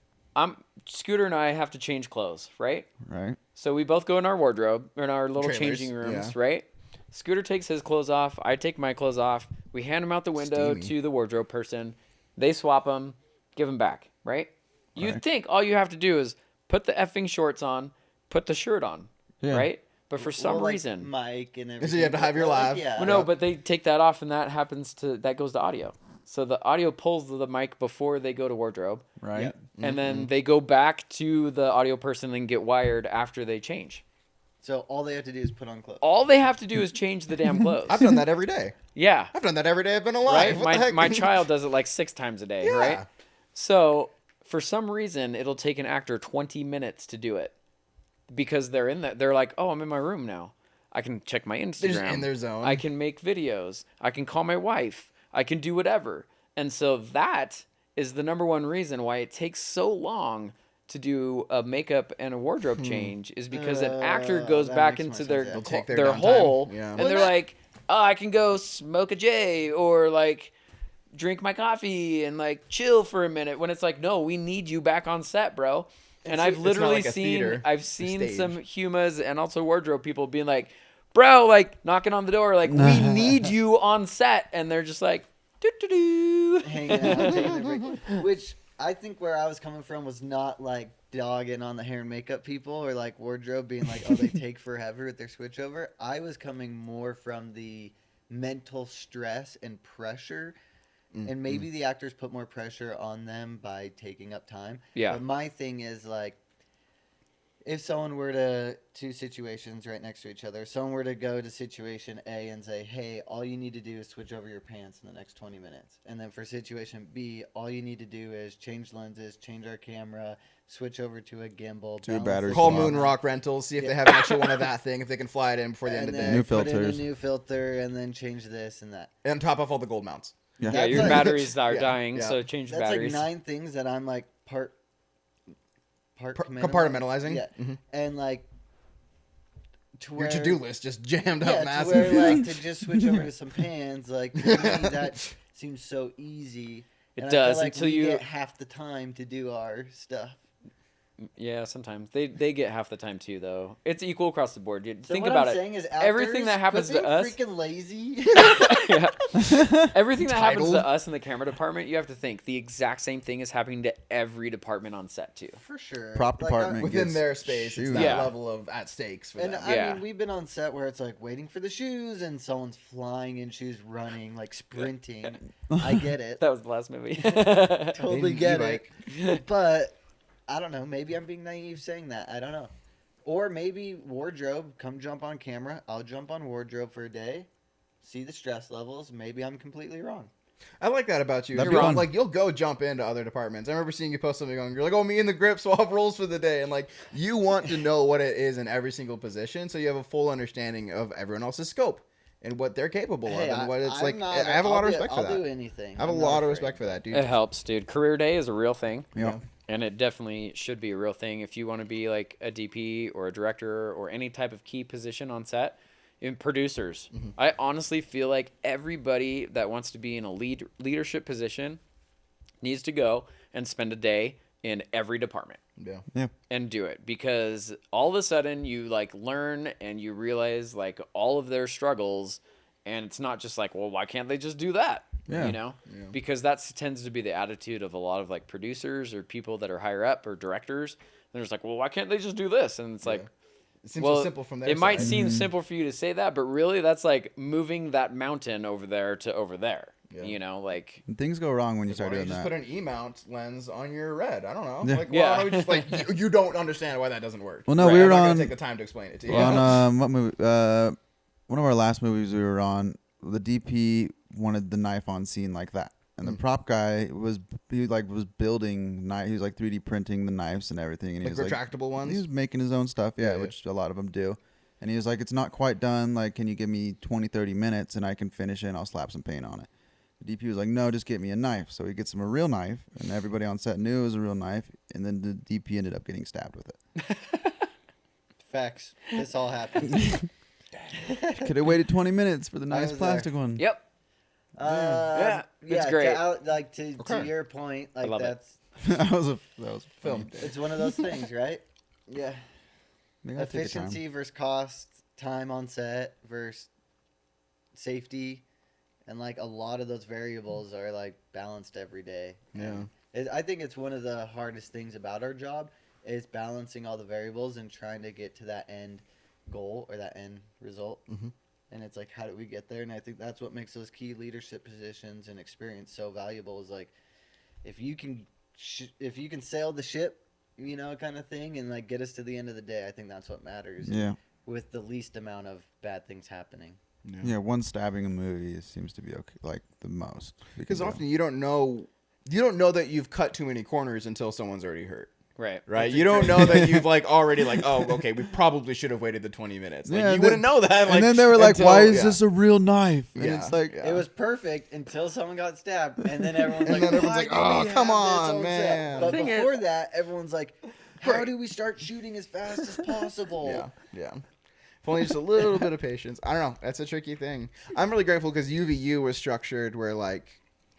S2: Scooter and I have to change clothes, right?
S3: Right.
S2: So we both go in our wardrobe, in our little
S4: Trailers,
S2: changing rooms,
S4: yeah.
S2: right? Scooter takes his clothes off. I take my clothes off. We hand them out the window
S4: Steamy.
S2: to the wardrobe person. They swap them, give them back, right? You'd think all you have to do is put the effing shorts on, put the shirt on,
S3: Yeah.
S2: right? But for some
S5: well, like
S2: reason,
S5: Mike and everything.
S4: So you have to have your
S5: Like,
S4: laugh.
S5: Yeah.
S2: well, no, but they take that off, and that goes to audio. So the audio pulls the mic before they go to wardrobe,
S3: Right.
S5: Yep.
S2: and then they go back to the audio person and get wired after they change.
S5: So all they have to do is put on clothes.
S2: All they have to do is change the damn clothes.
S4: I've done that every day.
S2: Yeah.
S4: I've done that every day I've been alive.
S2: Right?
S4: What the heck?
S2: My child does it like 6 times a day,
S4: Yeah.
S2: right? So for some reason, it'll take an actor 20 minutes to do it because they're in that. They're like, oh, I'm in my room now. I can check my Instagram.
S4: They're just in their zone.
S2: I can make videos. I can call my wife. I can do whatever. And so that is the number one reason why it takes so long to do a makeup and a wardrobe change is because an actor goes
S5: that
S2: back
S5: makes
S2: into
S5: more
S2: their
S5: sense,
S4: yeah. Take their
S2: their
S4: downtime.
S2: hole,
S4: Yeah.
S2: and
S4: Well,
S2: they're like, oh, I can go smoke a J or like drink my coffee and like chill for a minute. When it's like, no, we need you back on set, bro. And I've
S4: not
S2: literally
S4: like a theater,
S2: I've
S4: a
S2: seen
S4: stage.
S2: some humas and also wardrobe people being like, bro, like knocking on the door, like we need you on set, and they're just like, doo doo doo.
S5: hanging out, taking their break. Which I think where I was coming from was not like dogging on the hair and makeup people or like wardrobe being like, oh, they take forever with their switchover. I was coming more from the mental stress and pressure. And maybe the actors put more pressure on them by taking up time.
S2: Yeah.
S5: But my thing is like, if someone were to two situations right next to each other, someone were to go to situation A and say, hey, all you need to do is switch over your pants in the next 20 minutes. And then for situation B, all you need to do is change lenses, change our camera, switch over to a gimbal.
S3: Do a
S5: balance
S3: battery
S5: the
S4: Call
S3: swap.
S5: camera,
S4: Moon Rock Rentals, see if
S5: Yeah.
S4: they have an extra one of that thing, if they can fly it in before the end
S5: and
S4: of the
S5: then
S4: day.
S3: New
S5: put in a
S3: filters.
S5: new filter and then change this and that.
S4: And top off all the gold mounts.
S3: Yeah.
S2: Yeah,
S5: That's
S2: your
S5: like-
S2: batteries are
S4: Yeah,
S2: dying,
S4: yeah.
S2: so change the
S5: That's
S2: batteries.
S5: like 9 things that I'm like
S4: Compartmentalizing?
S5: Yeah.
S4: Mhm.
S5: And like to
S4: Your
S5: where
S4: to-do list just jammed
S5: yeah,
S4: up
S5: to
S4: massive.
S5: where like to just switch over to some pans, like to me that seems so easy.
S2: It
S5: And I
S2: does,
S5: feel like
S2: until
S5: we
S2: you-
S5: get half the time to do our stuff.
S2: Yeah, sometimes they get half the time too, though. It's equal across the board, dude.
S5: So
S2: Think
S5: what
S2: about
S5: I'm
S2: it.
S5: saying is
S2: Everything that happens
S5: quit
S2: to
S5: being
S2: us-
S5: freaking lazy.
S2: Yeah. Everything that happens
S4: Entitled.
S2: to us in the camera department, you have to think the exact same thing is happening to every department on set too.
S5: For sure.
S3: Prop
S5: Like,
S3: department.
S4: Within
S3: gets
S4: their space, it's
S3: shoot.
S4: that
S2: Yeah.
S4: level of at stakes for
S5: And
S4: them.
S5: I
S2: Yeah.
S5: mean, we've been on set where it's like waiting for the shoes and someone's flying in shoes, running, like sprinting. I get it.
S2: That was the last movie.
S5: Totally
S4: In
S5: get
S4: e-bike.
S5: it. But I don't know. Maybe I'm being naive saying that. I don't know. Or maybe wardrobe, come jump on camera. I'll jump on wardrobe for a day, see the stress levels. Maybe I'm completely wrong.
S4: I like that about you.
S3: That'd
S4: You're
S3: be
S4: wrong.
S3: fun.
S4: Like you'll go jump into other departments. I remember seeing you post something on. You're like, "Oh, me and the grip swap roles for the day," and like you want to know what it is in every single position, so you have a full understanding of everyone else's scope and what they're capable of, and what it's
S5: I'm
S4: like.
S5: not-
S4: I have a lot of
S5: I'll
S4: respect for
S5: I'll do
S4: that.
S5: anything.
S4: I have a
S5: I'm not
S4: lot of
S5: afraid.
S4: respect for that, dude.
S2: It helps, dude. Career day is a real thing.
S3: Yeah.
S2: And it definitely should be a real thing if you want to be like a DP or a director or any type of key position on set. In producers, I honestly feel like everybody that wants to be in a leadership position needs to go and spend a day in every department
S4: Yeah.
S3: Yeah.
S2: and do it, because all of a sudden you like learn and you realize like all of their struggles, and it's not just like, well, why can't they just do that?
S3: Yeah.
S2: You know, because that tends to be the attitude of a lot of like producers or people that are higher up or directors. They're just like, well, why can't they just do this? And it's like,
S4: It seems
S2: well,
S4: so simple from there.
S2: it might seem simple for you to say that, but really that's like moving that mountain over there to over there.
S4: Yeah.
S2: You know, like
S3: And things go wrong when you start
S4: Why don't
S3: doing
S4: you just
S3: that.
S4: put an E-mount lens on your red? I don't know.
S3: Yeah.
S4: Like,
S2: Yeah.
S4: why don't we just like you don't understand why that doesn't work?
S3: Well, no,
S2: Right,
S3: we
S4: I'm
S3: were
S4: not gonna
S3: on
S4: take the time to explain it to you.
S3: what movie? One of our last movies we were on. The DP wanted the knife on scene like that, and the prop guy was building knife. He was like 3D printing the knives and everything, and he
S4: Like
S3: was
S4: retractable ones?
S3: He was making his own stuff, yeah,
S4: Yeah, yeah.
S3: which a lot of them do. And he was like, "It's not quite done. Like, can you give me 20, 30 minutes and I can finish it and I'll slap some paint on it?" The DP was like, "No, just get me a knife." So he gets him a real knife, and everybody on set knew it was a real knife. And then the DP ended up getting stabbed with it.
S5: Facts. This all happened.
S3: Could have waited 20 minutes for the nice
S5: was
S3: plastic one.
S2: yep.
S5: Yeah,
S2: it's great.
S5: To
S4: Okay.
S5: your point, like
S2: love it.
S5: that's
S3: that was funny.
S4: Film.
S5: it's one of those things, right? Yeah.
S3: You gotta take your time.
S5: Efficiency versus cost, time on set versus safety, and like a lot of those variables are like balanced every day.
S4: Yeah.
S5: I think it's one of the hardest things about our job is balancing all the variables and trying to get to that end goal or that end result.
S4: Mhm.
S5: And it's like, how do we get there? And I think that's what makes those key leadership positions and experience so valuable. Is like, if you can sail the ship, you know, kind of thing, and like get us to the end of the day. I think that's what matters.
S3: Yeah.
S5: With the least amount of bad things happening.
S3: Yeah, one stabbing a movie seems to be okay, like the most.
S4: Because often you don't know that you've cut too many corners until someone's already hurt.
S2: Right.
S4: Right, you don't know that you've like already like, oh, okay, we probably should have waited the 20 minutes. Like,
S3: Yeah,
S4: you
S3: and
S4: wouldn't know that. Like,
S3: and then they were like,
S4: until-
S3: "Why is
S4: yeah.
S3: this a real knife?" And
S4: Yeah,
S3: it's like,
S4: yeah.
S5: It was perfect until someone got stabbed, and then everyone's
S4: And
S5: like,
S4: then everyone's
S5: "Why
S4: like,
S5: did
S4: "Oh,
S5: he
S4: come
S5: have this
S4: on,
S5: set?"
S4: man."
S5: But
S2: Thing is-
S5: before that, everyone's like, How do we start shooting as fast as possible?
S4: Yeah. If only just a little bit of patience. I don't know. That's a tricky thing. I'm really grateful because UVU was structured where like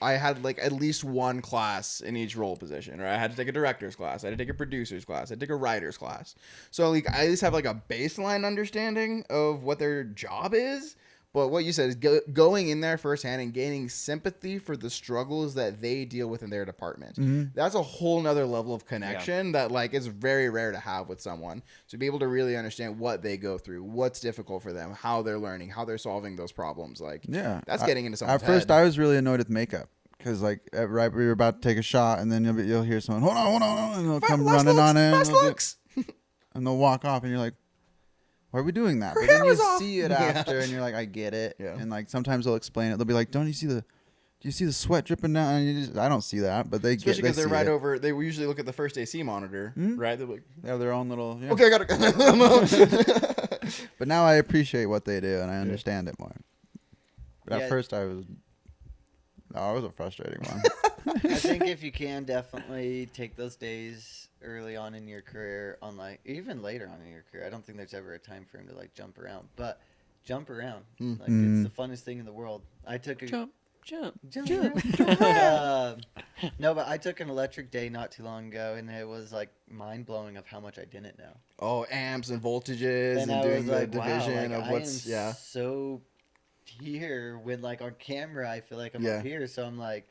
S4: I had like at least one class in each role position, or I had to take a director's class, I had to take a producer's class, I had to take a writer's class. So like I at least have like a baseline understanding of what their job is. But what you said is going in there firsthand and gaining sympathy for the struggles that they deal with in their department. That's a whole nother level of connection that like is very rare to have with someone. To be able to really understand what they go through, what's difficult for them, how they're learning, how they're solving those problems. Like, that's getting into someone's
S3: At first,
S4: head.
S3: I was really annoyed with makeup. Because, like, right we were about to take a shot, and then you'll hear someone, hold on, and they'll come running on in, and they'll walk off, and you're like, why are we doing that? But then you see it after, and you're like, I get it.
S4: Yeah.
S3: And, like, sometimes they'll explain it. They'll be like, do you see the sweat dripping down? And I don't see that, but they
S4: Especially because they're
S3: see
S4: right
S3: it.
S4: over. They usually look at the first AC monitor, right? They're like,
S3: They have their own little. Yeah.
S4: okay, I got it.
S3: But now I appreciate what they do, and I understand it more. But
S5: Yeah.
S3: at first, it was a frustrating one.
S5: I think if you can, definitely take those days early on in your career, on like even later on in your career. I don't think there's ever a time frame to like jump around, but jump around. Like it's the funnest thing in the world. I took a
S2: Jump.
S5: no, but I took an electric day not too long ago, and it was like mind blowing of how much I didn't know.
S4: Oh, amps and voltages and
S5: I
S4: doing
S5: was
S4: the
S5: like, wow,
S4: division
S5: like,
S4: of what's
S5: I am so here when like on camera I feel like I'm up here, so I'm like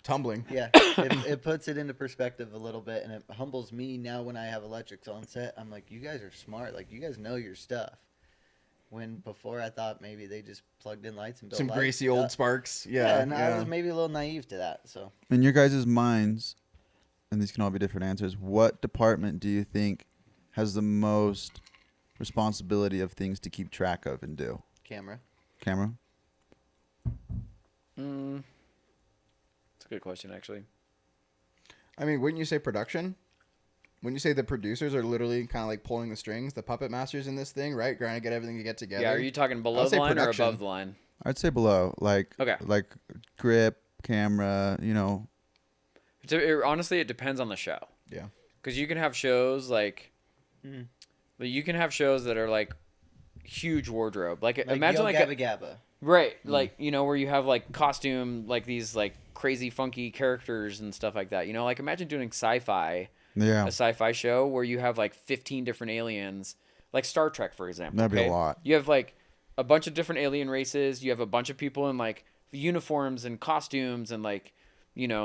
S4: tumbling.
S5: yeah, it puts it into perspective a little bit, and it humbles me now when I have electrics on set. I'm like, you guys are smart, like you guys know your stuff. When before I thought maybe they just plugged in lights and built
S4: Some
S5: lights.
S4: greasy old sparks. Yeah,
S5: and I was maybe a little naive to that. So
S3: In your guys' minds, and these can all be different answers, what department do you think has the most responsibility of things to keep track of and do?
S5: camera.
S3: Camera?
S2: That's a good question, actually.
S4: I mean, wouldn't you say production? Wouldn't you say the producers are literally kind of like pulling the strings, the puppet masters in this thing, right? Trying to get everything to get together.
S2: Yeah, are you talking below
S4: would
S2: the
S4: say
S2: line
S4: production.
S2: or above the line?
S3: I'd say below. Like,
S2: Okay.
S3: like grip, camera,
S2: Honestly, it depends on the show.
S4: Yeah.
S2: Because you can have shows like, you can have shows that are like huge wardrobe. Like imagine
S5: Yo
S2: like
S5: Gabba Gabba.
S2: right, like where you have like costume, like these like crazy funky characters and stuff like that. Like imagine doing sci-fi.
S3: Yeah.
S2: A sci-fi show where you have like 15 different aliens, like Star Trek, for example.
S3: That'd be a lot.
S2: You have like a bunch of different alien races. You have a bunch of people in like uniforms and costumes and like,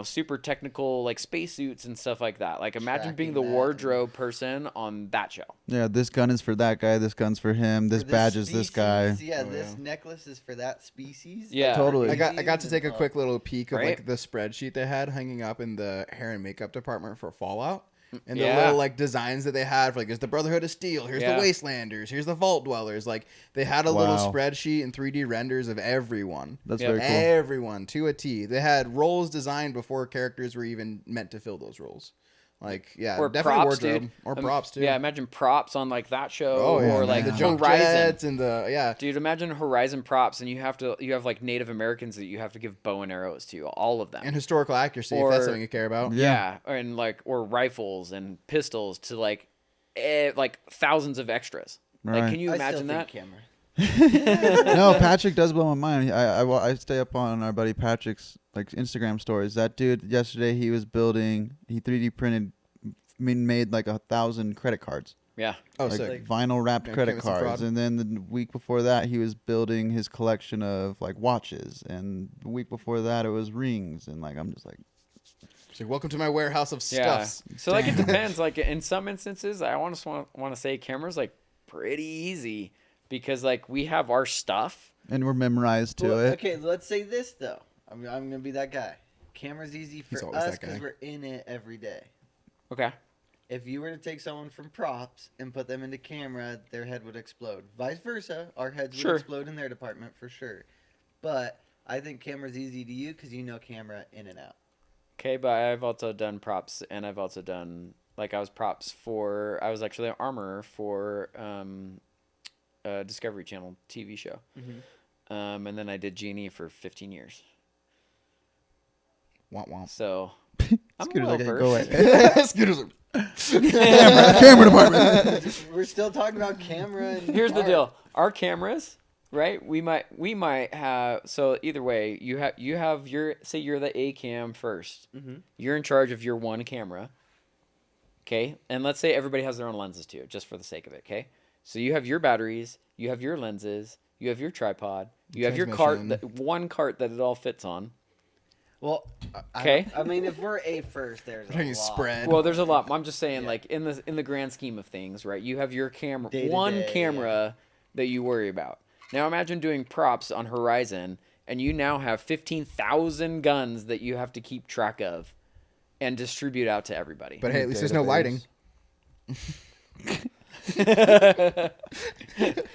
S2: super technical like spacesuits and stuff like that. Like imagine being the
S5: Tracking that.
S2: wardrobe person on that show.
S3: Yeah, this gun is for that guy. This gun's for him. This
S5: For
S3: badge is this guy.
S5: species, Yeah, this necklace is for that species.
S2: Yeah.
S3: Totally.
S4: I got to take a quick little peek of
S2: Right?
S4: like the spreadsheet they had hanging up in the hair and makeup department for Fallout. And the
S2: Yeah.
S4: little like designs that they had for like, here's the Brotherhood of Steel, here's
S2: Yeah.
S4: the Wastelanders, here's the Vault Dwellers. Like they had a little
S3: Wow.
S4: spreadsheet and 3D renders of everyone.
S3: That's
S2: Yeah.
S3: very cool.
S4: Everyone to a T. They had roles designed before characters were even meant to fill those roles. Like, yeah,
S2: Or
S4: definitely
S2: props,
S4: wardrobe.
S2: dude.
S4: Or props too.
S2: Yeah, imagine props on like that show
S4: Oh, yeah,
S2: or
S4: man.
S2: like
S4: the jump
S2: Horizon.
S4: jets and the
S2: Dude, imagine Horizon props and you have like Native Americans that you have to give bow and arrows to, all of them.
S4: and historical accuracy, if
S2: Or-
S4: that's something you care about.
S2: Yeah, and like or rifles and pistols to like thousands of extras. Like,
S3: Right.
S2: can you
S5: I
S2: imagine
S5: still
S2: that?
S5: think camera.
S3: No, Patrick does blow my mind. I stay up on our buddy Patrick's like Instagram stories. That dude yesterday he 3D printed, made like 1,000 credit cards,
S2: Yeah.
S4: Oh,
S3: like
S4: sick.
S3: vinyl wrapped
S4: Yeah,
S3: credit
S4: came with some
S3: cards.
S4: fraud.
S3: And then the week before that he was building his collection of like watches, and the week before that it was rings. And like I'm just like,
S4: So welcome to my warehouse of
S2: Yeah.
S4: stuffs.
S2: So like it depends. Like in some instances, I want to say cameras like pretty easy because like we have our stuff.
S3: and we're memorized to
S5: Well,
S3: it.
S5: Okay, let's say this though. I'm gonna be that guy. Camera's easy
S4: He's
S5: for
S4: always
S5: us
S4: that guy.
S5: because we're in it every day.
S2: Okay.
S5: If you were to take someone from props and put them into camera, their head would explode. Vice versa, our heads would
S2: Sure.
S5: explode in their department for sure. But I think camera's easy to you because you know camera in and out.
S2: Okay, but I've also done props, and I've also done like I was actually an armorer for a Discovery Channel TV show, and then I did G&E for 15 years.
S4: Womp womp.
S2: So I'm
S3: Scooter's
S2: well
S3: like,
S2: versed.
S3: go away.
S4: Scooter's like,
S3: camera department.
S5: We're still talking about camera. And
S2: Here's the
S5: art.
S2: deal: our cameras, right? We might have. So either way, you have your, say you're the A cam 1st.
S5: Mhm.
S2: You're in charge of your one camera. Okay, and let's say everybody has their own lenses too, just for the sake of it. Okay, so you have your batteries, you have your lenses, you have your tripod, you have your cart,
S4: Transmission.
S2: one cart that it all fits on.
S5: Well,
S2: Okay.
S5: I mean, if we're A first, there's a
S4: Taking
S5: lot.
S4: spread.
S2: Well, there's a lot. I'm just saying,
S5: Yeah.
S2: like in the grand scheme of things, right? You have your camera,
S5: Day to
S2: one
S5: day,
S2: camera that you worry about. Now imagine doing props on Horizon, and you now have 15,000 guns that you have to keep track of and distribute out to everybody.
S4: But hey, at least there's no lighting.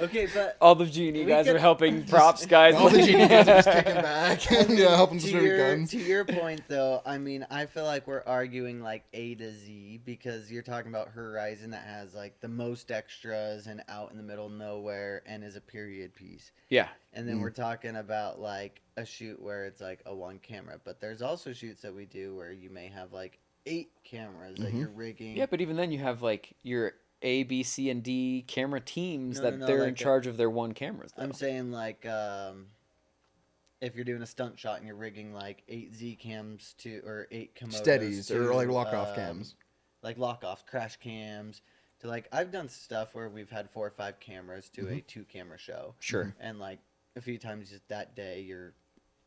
S5: Okay, but
S2: All the genie
S5: We
S2: guys
S5: could-
S2: are helping props guys.
S4: All the genie guys are just kicking back and helping
S5: to
S4: distribute
S5: your,
S4: guns.
S5: to your point, though, I mean, I feel like we're arguing like A to Z because you're talking about Horizon that has like the most extras and out in the middle of nowhere and is a period piece.
S2: Yeah.
S5: And then we're talking about like a shoot where it's like a one camera, but there's also shoots that we do where you may have like 8 cameras that you're rigging.
S2: Yeah, but even then you have like your A, B, C, and D camera teams
S5: No,
S2: that
S5: no, no,
S2: they're
S5: like
S2: in
S5: the-
S2: charge of their one cameras. Though.
S5: I'm saying like if you're doing a stunt shot and you're rigging like 8 Z cams to or 8 Komodos
S4: Steadies
S5: to,
S4: or like lock off cams.
S5: like lock off crash cams to like I've done stuff where we've had 4 or 5 cameras to a 2 camera show.
S2: Sure.
S5: And like a few times just that day you're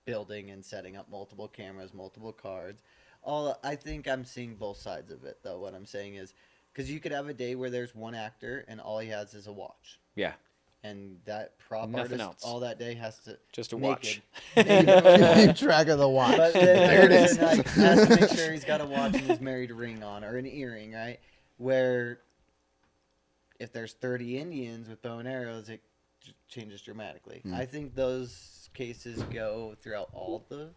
S5: building and setting up multiple cameras, multiple cards. All I think I'm seeing both sides of it though. What I'm saying is because you could have a day where there's one actor and all he has is a watch.
S2: Yeah.
S5: And that prop
S2: Nothing
S5: artist
S2: else.
S5: all that day has to
S2: Just a
S5: naked.
S2: watch.
S3: Keep track of the watch.
S5: But then
S4: There it is.
S5: Like, has to make sure he's got a watch and his married ring on or an earring, right? Where if there's 30 Indians with bow and arrows, it changes dramatically. I think those cases go throughout all the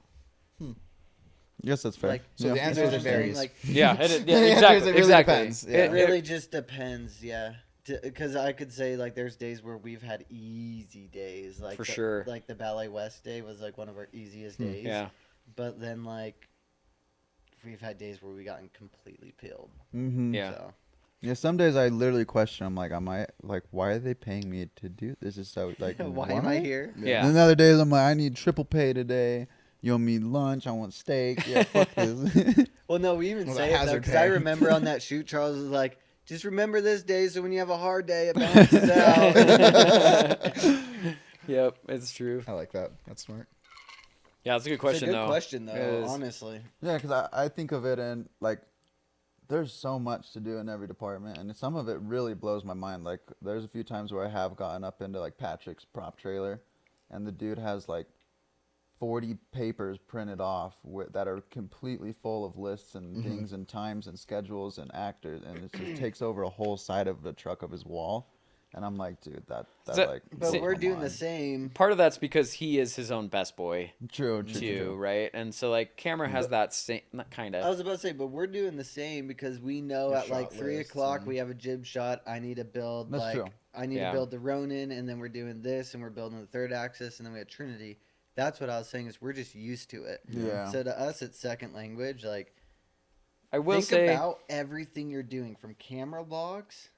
S3: Yes, that's fair.
S5: like.
S4: So the
S3: Yeah.
S4: answer
S5: you
S4: is
S5: know
S4: it
S5: what I'm saying?
S4: varies.
S5: Like,
S2: Yeah, it,
S4: The
S2: yeah,
S4: answer is
S2: exactly.
S4: it really
S2: Exactly.
S4: depends.
S5: it
S4: Yeah.
S5: really just depends, yeah. Because I could say like there's days where we've had easy days, like
S2: For sure.
S5: like the Ballet West day was like one of our easiest days.
S2: Yeah.
S5: But then like we've had days where we gotten completely peeled.
S3: Mm-hmm.
S2: Yeah.
S5: So.
S3: Yeah, some days I literally question. I'm like, why are they paying me to do this? Is so like,
S5: Why am I here?
S2: Yeah.
S3: And then other days I'm like, I need triple pay today. You owe me lunch. I want steak. Yeah, fuck this.
S5: Well, no, we even
S4: Well,
S5: say
S4: the
S5: it
S4: hazard
S5: because I
S4: pay.
S5: remember on that shoot, Charles was like, "Just remember this day, so when you have a hard day, it balances out."
S2: Yep, it's true.
S4: I like that. That's smart.
S2: Yeah, that's a good
S5: It's a
S2: question,
S5: good
S2: though.
S5: question,
S2: It
S5: though.
S2: is.
S5: Honestly,
S3: Yeah, because I think of it and like, there's so much to do in every department, and some of it really blows my mind. Like, there's a few times where I have gotten up into like Patrick's prop trailer, and the dude has like 40 papers printed off that are completely full of lists and things and times and schedules and actors, and it just takes over a whole side of the truck of his wall. And I'm like, dude, that
S2: So-
S3: like.
S5: but
S2: See-
S5: we're
S3: come
S5: doing
S3: on.
S5: the same.
S2: Part of that's because he is his own best boy,
S3: True,
S2: too, right? And so, like, camera has that same, not kind
S5: I
S2: of.
S5: was about to say, but we're doing the same because we know
S4: Your
S5: at like
S4: shot
S5: 3
S4: lists
S5: o'clock
S4: and-
S5: we have a jib shot. I need to build
S3: That's
S5: like
S3: true.
S5: I need
S2: Yeah.
S5: to build the Ronin, and then we're doing this, and we're building the third axis, and then we have Trinity. That's what I was saying is we're just used to it.
S3: Yeah.
S5: So to us, it's second language. Like
S2: I will
S5: think
S2: say,
S5: about everything you're doing from camera logs,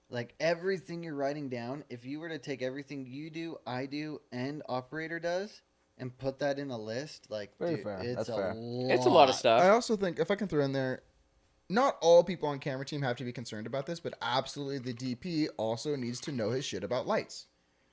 S5: like everything you're writing down. If you were to take everything you do, I do, and operator does, and put that in a list, like
S3: Very
S5: dude,
S3: fair.
S5: it's
S3: That's
S5: a
S3: fair.
S5: lot.
S2: it's a lot of stuff.
S4: I also think if I can throw in there, not all people on camera team have to be concerned about this, but absolutely the DP also needs to know his shit about lights.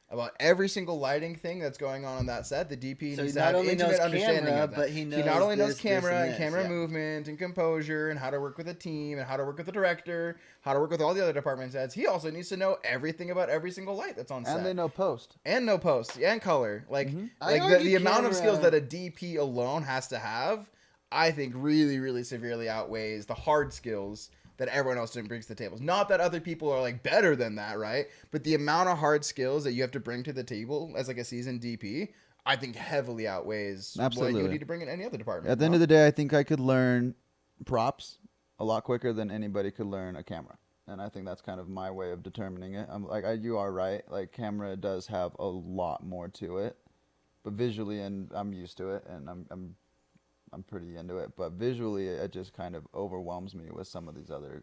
S4: About every single lighting thing that's going on that set, the DP
S5: So
S4: needs
S5: he
S4: to
S5: not
S4: have
S5: only
S4: intimate
S5: knows
S4: understanding
S5: camera,
S4: of that.
S5: but he
S4: not
S5: knows
S4: only knows
S5: this,
S4: camera
S5: this, and
S4: and
S5: this,
S4: camera
S5: yeah.
S4: movement and composure and how to work with a team and how to work with the director, how to work with all the other department heads. He also needs to know everything about every single light that's on set.
S3: And they know post.
S4: And no posts and color. Like,
S5: I
S4: like
S5: argue
S4: the amount of skills
S5: camera-
S4: that a DP alone has to have, I think really, really severely outweighs the hard skills that everyone else brings to the tables. Not that other people are like better than that, right? But the amount of hard skills that you have to bring to the table as like a seasoned DP, I think heavily outweighs what you
S3: Absolutely.
S4: would need to bring in any other department.
S3: At the end of the day, I think I could learn props a lot quicker than anybody could learn a camera. And I think that's kind of my way of determining it. I'm like, you are right. Like, camera does have a lot more to it, but visually, and I'm used to it, and I'm I'm pretty into it. But visually, it just kind of overwhelms me with some of these other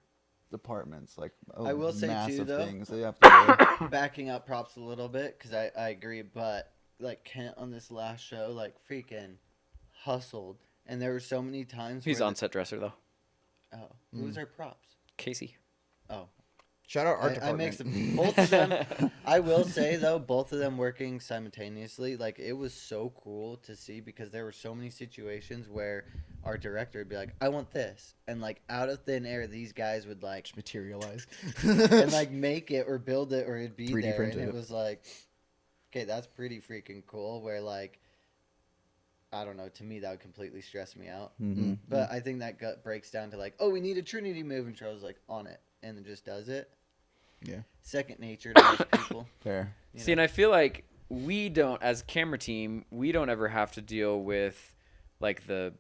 S3: departments, like
S5: I will say too,
S3: massive
S5: though,
S3: things they have to do.
S5: backing up props a little bit because I agree, but like Kent on this last show, like freaking hustled, and there were so many times
S2: He's
S5: where
S2: on set dresser though.
S5: oh, who was our props?
S2: Casey.
S5: Oh,
S4: Shout out art
S5: I
S4: department.
S5: mixed them. Both of them. I will say though, both of them working simultaneously, like it was so cool to see because there were so many situations where our director would be like, "I want this," and like out of thin air, these guys would like
S4: Materialize.
S5: and like make it or build it or it'd be
S4: 3D
S5: there,
S4: print
S5: and it
S4: it.
S5: was like, okay, that's pretty freaking cool. Where like, I don't know, to me that would completely stress me out.
S3: Mm-hmm.
S5: But I think that gut breaks down to like, oh, we need a Trinity move, and Charles like on it, and then just does it.
S4: Yeah.
S5: Second nature to most people.
S3: Fair.
S5: You
S2: See,
S5: know?
S2: and I feel like we don't, as a camera team, we don't ever have to deal with like the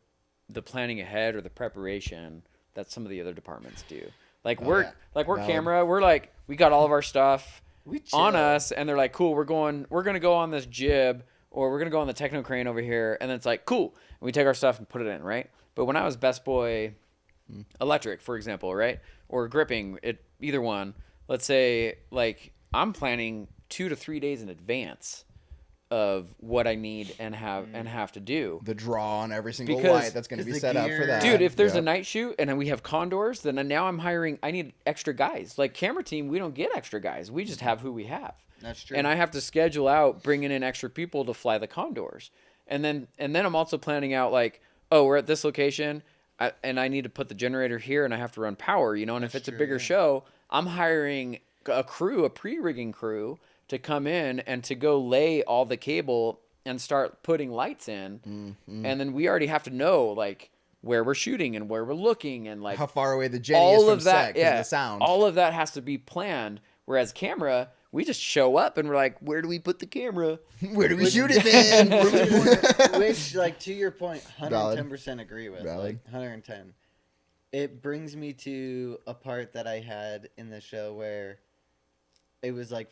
S2: planning ahead or the preparation that some of the other departments do. Like we're
S5: yeah.
S2: we're camera, we're like we got all of our stuff
S5: We
S2: on
S5: chill.
S2: us, and they're like, cool, we're gonna go on this jib or we're gonna go on the techno crane over here, and then it's like, cool, and we take our stuff and put it in, right? But when I was best boy electric, for example, right, or gripping, either one. Let's say like I'm planning 2 to 3 days in advance of what I need and have to do.
S4: The draw on every single
S2: Because-
S4: light that's going to be
S5: the
S4: set up for
S5: gear-
S4: that.
S2: Dude, if there's
S4: Yeah.
S2: a night shoot and we have condors, then now I need extra guys. Like camera team, we don't get extra guys. We just have who we have.
S5: That's true.
S2: And I have to schedule out bringing in extra people to fly the condors. And then I'm also planning out like, oh, we're at this location and I need to put the generator here and I have to run power, you know, and if it's a bigger show, I'm hiring a pre-rigging crew to come in and to go lay all the cable and start putting lights in.
S4: Mm-hmm.
S2: And then we already have to know like where we're shooting and where we're looking and like
S4: how far away the Jenny is
S2: all
S4: from
S2: of that,
S4: set 'cause
S2: yeah,
S4: of the sound.
S2: all of that has to be planned. Whereas camera, we just show up and we're like, where do we put the camera?
S4: Where do we shoot it then?
S5: Which, like, to your point,
S4: Valid.
S5: 110% agree with.
S4: Valid.
S5: Like, 110. It brings me to a part that I had in the show where it was like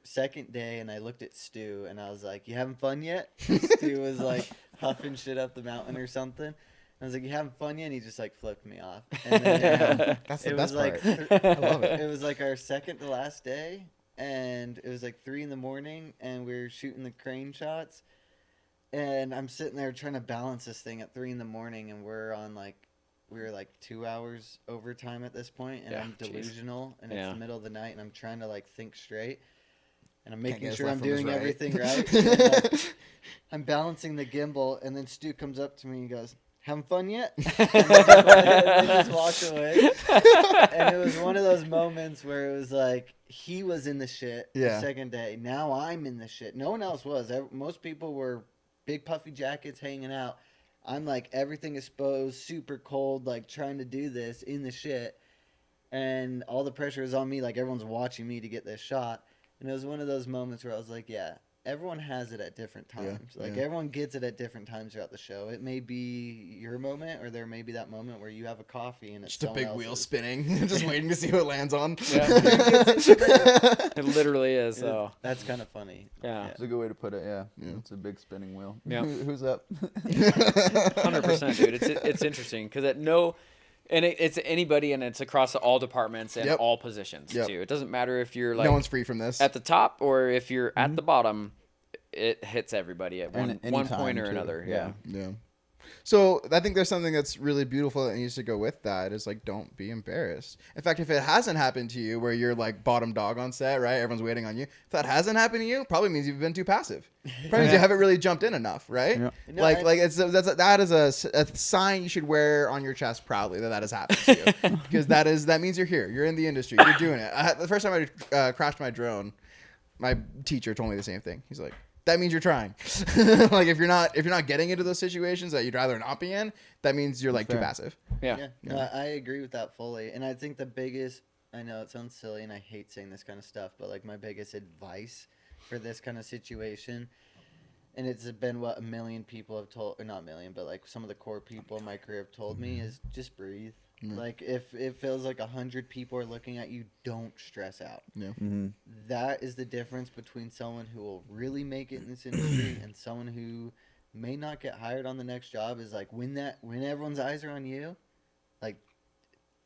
S5: second day, and I looked at Stu, and I was like, "You having fun yet?" Stu was like huffing shit up the mountain or something. I was like, "You having fun yet?" And he just like flipped me off. And then,
S4: That's the
S5: it
S4: best
S5: was like
S4: part. I love it.
S5: it was like our second to last day, and it was like 3 a.m, and we were shooting the crane shots. And I'm sitting there trying to balance this thing at 3 a.m, and we were like 2 hours overtime at this point, and
S2: Yeah,
S5: I'm
S2: jeez.
S5: delusional, and it's
S2: Yeah.
S5: the middle of the night, and I'm trying to like think straight, and I'm
S4: Can't
S5: making
S4: get his
S5: sure
S4: left
S5: I'm
S4: from his
S5: doing
S4: right.
S5: everything right. And, like, I'm balancing the gimbal, and then Stu comes up to me and goes, "Having fun yet?" And then just walked away. And it was one of those moments where it was like he was in the shit
S4: Yeah.
S5: the second day. Now I'm in the shit. No one else was. Most people were big puffy jackets hanging out. I'm like everything exposed, super cold, like trying to do this in the shit. And all the pressure is on me, like everyone's watching me to get this shot. And it was one of those moments where I was like, yeah, everyone has it at different times. Like everyone gets it at different times throughout the show. It may be your moment, or there may be that moment where you have a coffee and it's
S4: Just a
S5: someone
S4: big wheel
S5: else's.
S4: spinning, just waiting to see what lands on.
S2: It literally is. So
S5: That's kind of funny.
S2: yeah,
S3: That's a good way to put it. Yeah, it's a big spinning wheel.
S2: Yeah.
S3: Who's up?
S2: 100%, dude. It's interesting because it's anybody, and it's across all departments and
S4: Yep.
S2: all positions
S4: Yep.
S2: too. It doesn't matter if you're like
S4: No one's free from this.
S2: at the top or if you're at the bottom. It hits everybody at one
S3: anytime,
S2: point or
S3: too.
S2: another.
S3: Yeah.
S2: Yeah.
S4: So I think there's something that's really beautiful that needs to go with that is like, don't be embarrassed. In fact, if it hasn't happened to you where you're like bottom dog on set, right? Everyone's waiting on you. If that hasn't happened to you, probably means you've been too passive. Probably means you haven't really jumped in enough, right?
S3: Yeah.
S5: No,
S4: Like that is a sign you should wear on your chest proudly that has happened to you, because that means you're here. You're in the industry. You're doing it. The first time I crashed my drone, my teacher told me the same thing. He's like, that means you're trying. Like if you're not getting into those situations that you'd rather not be in, that means you're like too
S3: fair.
S4: passive.
S2: Yeah.
S5: No, I agree with that fully. And I think the biggest, I know it sounds silly and I hate saying this kind of stuff, but like my biggest advice for this kind of situation, and it's been what a million people have told, or not a million, but like some of the core people in my career have told me, is just breathe. Like if it feels like 100 people are looking at you, don't stress out.
S4: Yeah.
S3: Mm-hmm.
S5: That is the difference between someone who will really make it in this industry and someone who may not get hired on the next job is like when everyone's eyes are on you, like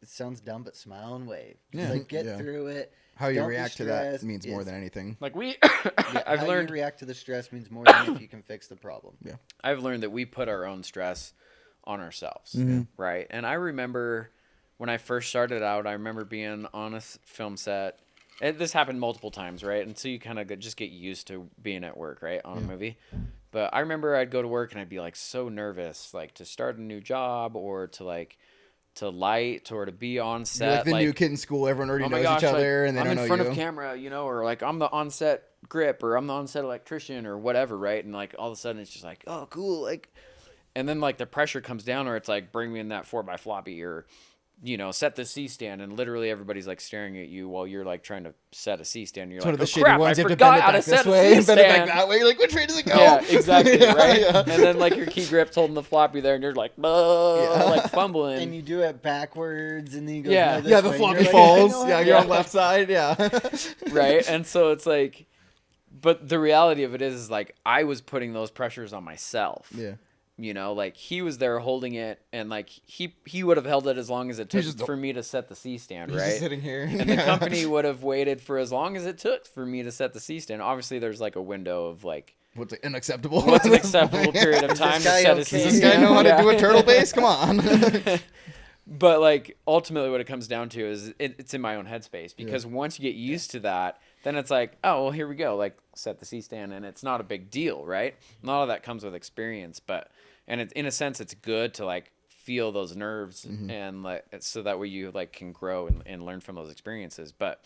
S5: it sounds dumb, but smile and wave. Just
S4: Yeah.
S5: like get
S4: Yeah.
S5: through it.
S4: How you
S5: Don't be
S4: react to that
S5: stressed.
S4: means more
S5: It's-
S4: than anything.
S2: Like we,
S5: Yeah,
S2: I've
S5: how
S2: learned
S5: you react to the stress means more than if you can fix the problem.
S4: Yeah.
S2: I've learned that we put our own stress on ourselves, right? And I remember when I first started out, I remember being on a film set. And this happened multiple times, right? And so you kind of just get used to being at work, right, on a movie. But I remember I'd go to work and I'd be like so nervous, like to start a new job or to like to light or to be on set.
S4: You're like the new kid in school. Everyone already
S2: oh my
S4: knows
S2: gosh,
S4: each other,
S2: like,
S4: and they
S2: I'm
S4: don't
S2: in
S4: know
S2: front
S4: you.
S2: of camera, or like I'm the on-set grip or I'm the on-set electrician or whatever, right? And like all of a sudden it's just like, oh, cool, like, and then like the pressure comes down, or it's like bring me in that 4x floppy or set the C stand, and literally everybody's like staring at you while you're like trying to set a C stand. You're
S4: It's one
S2: like,
S4: of the
S2: oh
S4: shitty
S2: crap,
S4: ones.
S2: I
S4: You have to
S2: forgot
S4: bend it
S2: how to
S4: back
S2: set
S4: this
S2: a
S4: way
S2: C
S4: and bend it back
S2: stand.
S4: that way. You're like, which way does it go?
S2: Yeah, exactly,
S4: Yeah,
S2: right?
S4: yeah.
S2: And then like your key grip's holding the floppy there, and you're like, like fumbling.
S5: And you do it backwards, and then you go,
S2: Yeah.
S5: no, this
S4: Yeah, the
S5: way. And
S4: floppy
S5: you're like,
S4: falls.
S5: I know
S4: Yeah,
S5: how-
S4: you're on left side. Yeah.
S2: right? And so it's like, but the reality of it is like I was putting those pressures on myself.
S4: Yeah.
S2: Like he was there holding it, and like he would have held it as long as it took
S4: just-
S2: for me to set the C stand,
S4: He's
S2: right?
S4: just sitting here.
S2: And the company would have waited for as long as it took for me to set the C stand. Obviously, there's like a window of like
S4: What's unacceptable?
S2: what's an acceptable period of time to
S5: guy
S2: set a
S5: okay?
S2: C
S4: Does
S2: stand.
S4: this guy know how to
S2: Yeah.
S4: do a turtle base? Come on.
S2: But like ultimately what it comes down to is it's in my own headspace, because once you get used to that, then it's like, oh, well, here we go, like set the C stand, and it's not a big deal, right? Not all that comes with experience, but in a sense it's good to like feel those nerves and like so that way you like can grow and learn from those experiences. But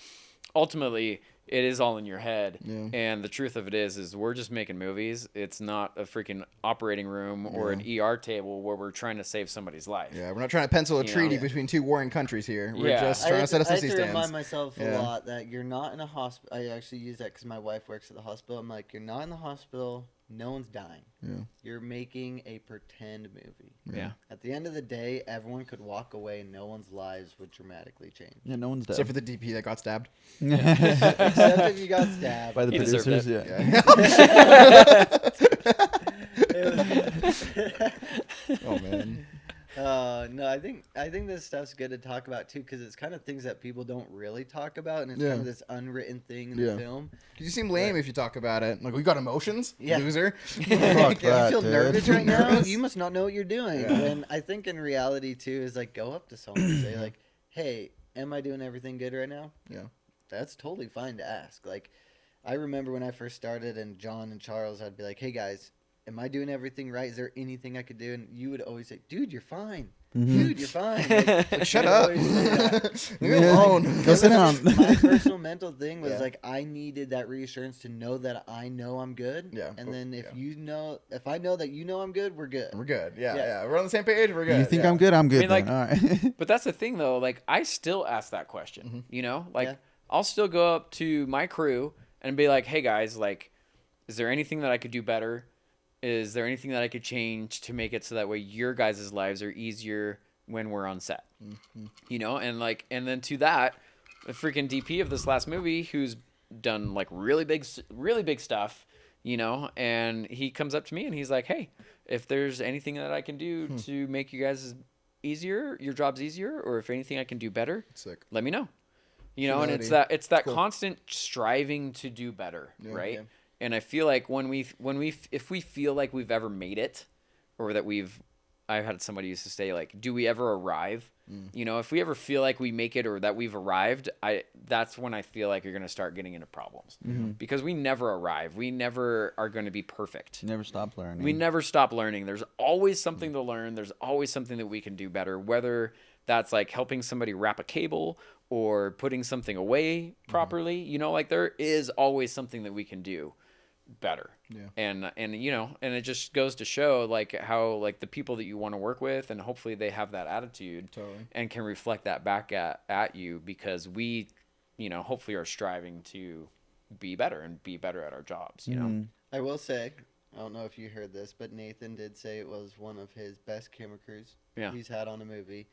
S2: ultimately it is all in your head. And the truth of it is we're just making movies. It's not a freaking operating room or an ER table where we're trying to save somebody's life.
S4: Yeah, we're not trying to pencil a
S2: You know?
S4: treaty between two warring countries here. We're
S2: Yeah.
S4: just
S5: I
S4: trying to
S5: have
S4: set up some
S5: I have to
S4: C-stands.
S5: remind myself
S4: Yeah.
S5: a lot that you're not in a hospital. I actually use that because my wife works at the hospital. I'm like, you're not in the hospital. No one's dying.
S4: Yeah.
S5: You're making a pretend movie.
S2: Yeah.
S5: At the end of the day, everyone could walk away and no one's lives would dramatically change.
S3: Yeah, no one's dead.
S4: Except for the DP that got stabbed.
S5: Except if you got stabbed.
S3: By the
S2: He deserved
S3: producers,
S2: it.
S3: yeah.
S4: Oh man.
S5: No, I think this stuff's good to talk about too, because it's kind of things that people don't really talk about, and it's
S4: Yeah.
S5: kind of this unwritten thing in
S4: Yeah.
S5: the film.
S4: You seem lame if you talk about it. Like, we got emotions,
S5: Yeah.
S4: loser.
S3: Fuck
S5: You
S3: that,
S5: feel
S3: dude.
S5: nervous right now?
S4: Nervous?
S5: You must not know what you're doing.
S4: Yeah.
S5: And I think in reality too is like go up to someone and say like, "Hey, am I doing everything good right now?"
S4: Yeah.
S5: That's totally fine to ask. Like, I remember when I first started, and John and Charles, I'd be like, "Hey guys, am I doing everything right? Is there anything I could do?" And you would always say, "Dude, you're fine. Dude, you're fine." Like,
S4: Shut
S5: you'd
S4: up.
S5: always say that.
S4: Leave me alone.
S3: Go sit down.
S5: My personal mental thing was
S4: Yeah.
S5: like I needed that reassurance to know that I know I'm good.
S4: Yeah.
S5: And then if
S4: Yeah.
S5: if I know that you know I'm good, we're good.
S4: We're good. Yeah,
S5: Yeah.
S4: yeah. We're on the same page. We're good.
S3: You think
S4: yeah.
S3: I'm good? I'm good.
S2: mean, like-
S3: then. All right.
S2: But that's the thing, though. Like, I still ask that question. Like,
S5: Yeah.
S2: I'll still go up to my crew and be like, "Hey guys, like, is there anything that I could do better? Is there anything that I could change to make it so that way your guys' lives are easier when we're on set?" And then to that, the freaking DP of this last movie, who's done like really big stuff, and he comes up to me and he's like, "Hey, if there's anything that I can do to make you guys your job's easier, or if anything I can do better,
S4: Sick.
S2: let me know." And
S4: Humility.
S2: it's that
S4: Cool.
S2: constant striving to do better, right?
S5: Yeah.
S2: And I feel like if we feel like we've ever made it, or that I've had somebody used to say like, "Do we ever arrive?" If we ever feel like we make it or that we've arrived, that's when I feel like you're going to start getting into problems, because we never arrive. We never are going to be perfect.
S3: Never stop learning.
S2: We never stop learning. There's always something to learn. There's always something that we can do better, whether that's like helping somebody wrap a cable or putting something away properly. Like there is always something that we can do better.
S4: Yeah.
S2: And it just goes to show like how like the people that you want to work with, and hopefully they have that attitude
S4: Totally.
S2: and can reflect that back at you, because we, hopefully are striving to be better and be better at our jobs,
S5: I will say, I don't know if you heard this, but Nathan did say it was one of his best camera crews he's had on a movie.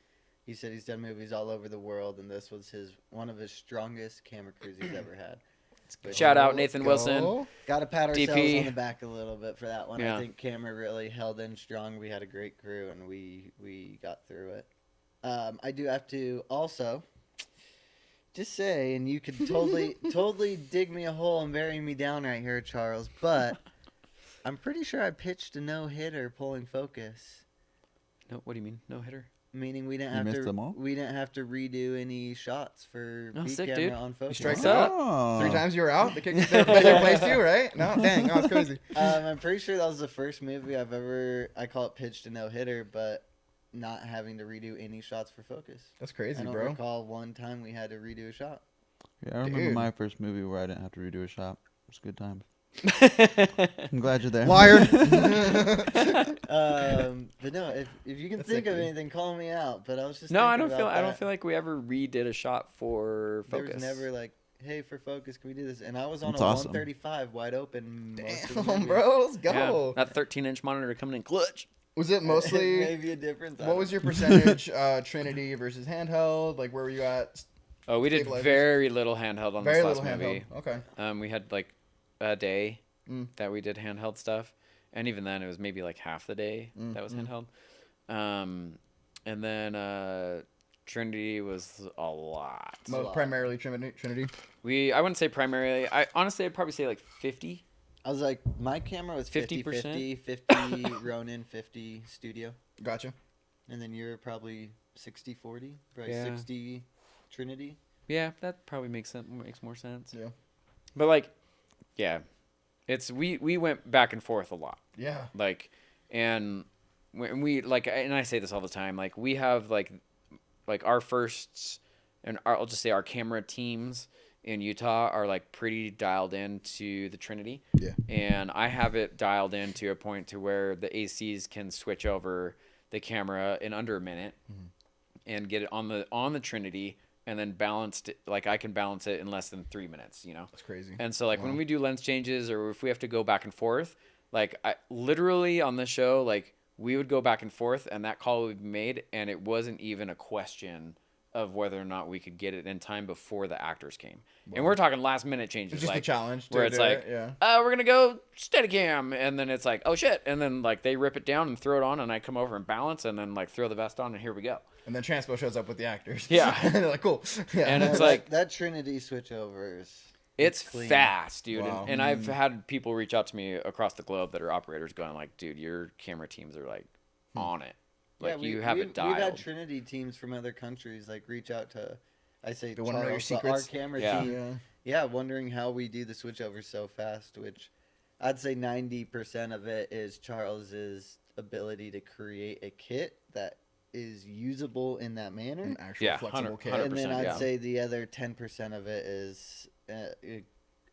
S5: He said he's done movies all over the world, and this was one of his strongest camera crews he's ever had.
S2: Shout out
S4: Go,
S2: Nathan
S4: go.
S2: Wilson.
S5: Got to pat ourselves
S2: DP.
S5: on the back a little bit for that one.
S2: Yeah.
S5: I think camera really held in strong. We had a great crew, and we got through it. I do have to also just say, and you could totally dig me a hole and bury me down right here, Charles, but I'm pretty sure I pitched a no-hitter pulling focus.
S2: No, what do you mean? No hitter?
S5: Meaning we didn't
S3: You
S5: have
S3: missed
S5: to
S3: them all?
S5: we didn't have to redo any shots for
S2: Oh,
S5: B
S2: sick,
S5: camera
S2: dude.
S5: on focus.
S4: strike
S2: What's up?
S3: Oh.
S4: 3 times you were out. They placed you, right? No, dang, that's crazy.
S5: I'm pretty sure that was the first movie I've ever, I call it pitched a no-hitter, but not having to redo any shots for focus.
S4: That's crazy,
S5: I don't
S4: bro.
S5: recall one time we had to redo a shot.
S3: Yeah, I remember
S4: Dude.
S3: my first movie where I didn't have to redo a shot. It was good times. I'm glad you're there.
S4: Liar.
S5: But no, if you can
S4: That's
S5: think of
S4: sick,
S5: anything, call me out. But I was just
S2: No, I
S5: thinking
S2: don't feel.
S5: about
S2: I don't
S5: that.
S2: feel like we ever redid a shot for
S5: There
S2: focus.
S5: was never like, hey, for focus, can we do this? And I was on
S3: That's
S5: a
S3: awesome.
S5: 135 wide open. Most of the
S4: Damn,
S5: movie.
S4: bro, let's
S2: Yeah,
S4: go.
S2: that 13-inch monitor coming in clutch.
S4: Was it mostly?
S5: maybe a difference. I
S4: What
S5: don't
S4: was your percentage Trinity versus handheld? Like, where were you at?
S2: Oh, we did
S4: Stabilizers.
S2: very little handheld on
S4: Very
S2: this
S4: little
S2: last movie.
S4: handheld. Okay.
S2: We had like a day
S4: Mm.
S2: that we did handheld stuff, and even then it was maybe like half the day that was handheld. And then Trinity was a lot.
S4: Primarily Trinity.
S2: I wouldn't say primarily. Honestly, I'd probably say like 50.
S5: I was like, my camera was
S2: 50%?
S5: 50-50, 50 Ronin, 50 Studio.
S4: Gotcha.
S5: And then you're probably 60-40, probably
S2: Yeah.
S5: 60 Trinity.
S2: Yeah, that probably makes more sense.
S4: Yeah.
S2: But like, yeah, we went back and forth a lot.
S4: Yeah.
S2: Like, and when we like, and I say this all the time, like we have like our firsts, and I'll just say our camera teams in Utah are like pretty dialed into the Trinity.
S4: Yeah.
S2: And I have it dialed in to a point to where the ACs can switch over the camera in under a minute and get it on the Trinity, and then balanced it, like I can balance it in less than 3 minutes, you know?
S4: That's crazy.
S2: And so like when we do lens changes or if we have to go back and forth, like I literally on the show, like we would go back and forth and that call would be made and it wasn't even a question of whether or not we could get it in time before the actors came. And we're talking last minute changes.
S4: It's just
S2: like,
S4: a challenge.
S2: where it's like,
S4: yeah.
S2: we're going to go Steadicam. And then it's like, oh shit. And then like they rip it down and throw it on and I come over and balance and then like throw the vest on and here we go.
S4: And then Transpo shows up with the actors.
S2: Yeah.
S4: And they're like, cool. Yeah.
S2: And it's
S5: that,
S2: like,
S5: that Trinity switchover is
S2: it's
S5: clean.
S2: fast, dude.
S4: Wow.
S2: And I've had people reach out to me across the globe that are operators going like, dude, your camera teams are like on it. Like
S5: Yeah,
S2: you have it dialed.
S5: We've had Trinity teams from other countries like reach out to, I say,
S4: They wanna know your
S5: Charles, but our
S4: secrets?
S5: camera
S2: Yeah.
S5: team. Yeah, wondering how we do the switchover so fast, which I'd say 90% of it is Charles's ability to create a kit that is usable in that manner.
S4: An actual
S2: Yeah,
S4: flexible kit.
S2: 100%.
S5: And then I'd
S2: yeah.
S5: say the other 10% of it is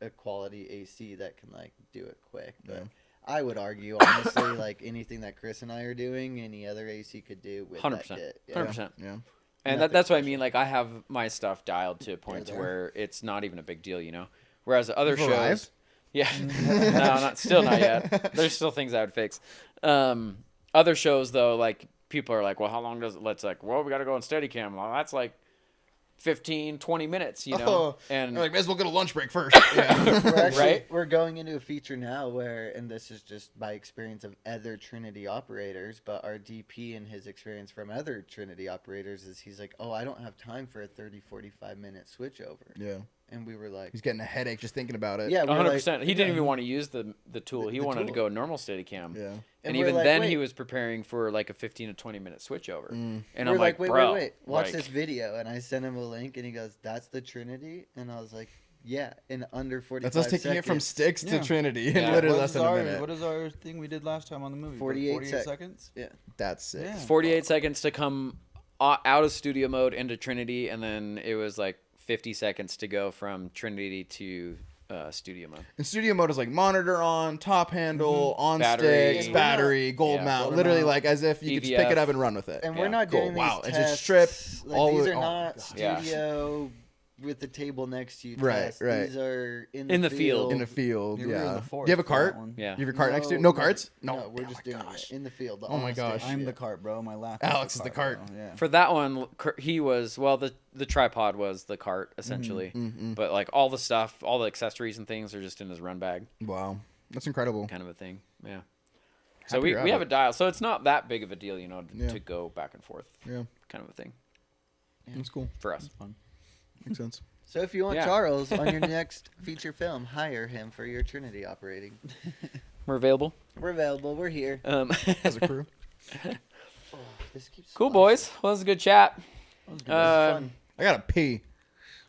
S5: a quality AC that can like do it quick. But
S4: Yeah.
S5: I would argue, honestly, like anything that Chris and I are doing, any other AC could do with
S2: 100%.
S5: that kit. Yeah.
S2: 100%.
S4: Yeah.
S2: And
S5: Nothing
S2: that's what I
S5: special.
S2: mean. Like I have my stuff dialed to a point to
S4: there.
S2: where it's not even a big deal, you know? Whereas other
S4: You've
S2: shows.
S4: arrived?
S2: Yeah. No, still not yet. There's still things I would fix. Other shows though, like people are like, well, how long does it, let's like, well, we got to go on Steadicam. Well, that's like 15, 20 minutes, you know?
S4: Oh,
S2: And
S4: They're like, may as well get a lunch break first. Yeah.
S5: We're actually,
S2: Right?
S5: We're going into a feature now where, and this is just by experience of other Trinity operators, but our DP and his experience from other Trinity operators is he's like, oh, I don't have time for a 30, 45-minute switchover.
S4: Yeah.
S5: And we were like,
S4: He's getting a headache just thinking about it.
S5: yeah, we were
S2: 100%.
S5: like,
S2: He didn't even want to use the tool. He
S5: the
S2: wanted to
S5: tool.
S2: go normal Steadicam.
S4: Yeah.
S2: And
S5: we're
S2: even
S5: like,
S2: then,
S5: wait.
S2: he was preparing for like a 15 to 20 minute switchover. And
S5: we're
S2: I'm like,
S5: wait,
S2: bro,
S5: wait, watch
S2: like,
S5: this video. And I sent him a link, and he goes, that's the Trinity? And I was like, yeah, in under 45
S4: That's us taking it from
S5: seconds.
S4: sticks to
S3: Yeah.
S4: Trinity in
S2: Yeah.
S4: literally
S3: What
S4: less
S3: is
S4: than a
S3: our-
S4: minute.
S3: What is our thing we did last time on the movie?
S5: 48
S3: seconds?
S5: Yeah.
S4: That's sick.
S3: Yeah.
S2: 48 seconds to come out of studio mode into Trinity, and then it was like 50 seconds to go from Trinity to studio mode.
S4: And studio mode is like monitor on, top handle, on
S2: Battery.
S4: sticks, battery, gold
S2: Yeah,
S4: mount.
S2: gold
S4: Literally
S2: mount.
S4: like as if you could just pick
S2: EVF.
S4: it up and run with it.
S5: And
S2: Yeah.
S5: we're not
S4: Cool.
S5: doing these
S4: Wow. It's
S5: tests.
S4: just strip
S5: Like,
S4: all
S5: these
S4: the-
S5: are
S4: oh,
S5: not
S4: God.
S2: Yeah.
S5: studio with the table next to you.
S4: Right,
S5: test.
S4: right.
S5: These are
S2: In the field.
S4: In a field,
S3: You were in
S4: yeah.
S3: the
S4: Do
S3: forest
S4: you have a
S3: for that
S4: cart?
S3: one.
S2: Yeah.
S4: You have your cart next to you? No carts?
S5: No, we're
S4: Oh
S5: just
S4: my
S5: doing
S4: gosh.
S5: it in the field.
S4: Oh my gosh.
S3: I'm the cart, bro. My lap.
S4: Alex is the cart.
S3: bro. Yeah.
S2: For that one, he was the tripod was the cart essentially, but like all the stuff, all the accessories and things are just in his run bag,
S4: Wow. That's incredible.
S2: kind of a thing. Yeah. So
S4: Happy
S2: we
S4: you're
S2: we
S4: at
S2: have
S4: it.
S2: a dial, so it's not that big of a deal, you know,
S4: Yeah.
S2: to go back and forth,
S4: Yeah.
S2: kind of a thing
S4: That's cool.
S2: for us.
S3: Fun.
S4: Makes sense.
S5: So if you want
S2: Yeah.
S5: Charles on your next feature film, hire him for your Trinity operating.
S2: We're available.
S5: We're available. We're here.
S4: As a crew.
S5: This keeps
S2: Cool,
S5: splashing.
S2: boys. Well, it was a good chat.
S5: This is fun.
S4: I gotta pee.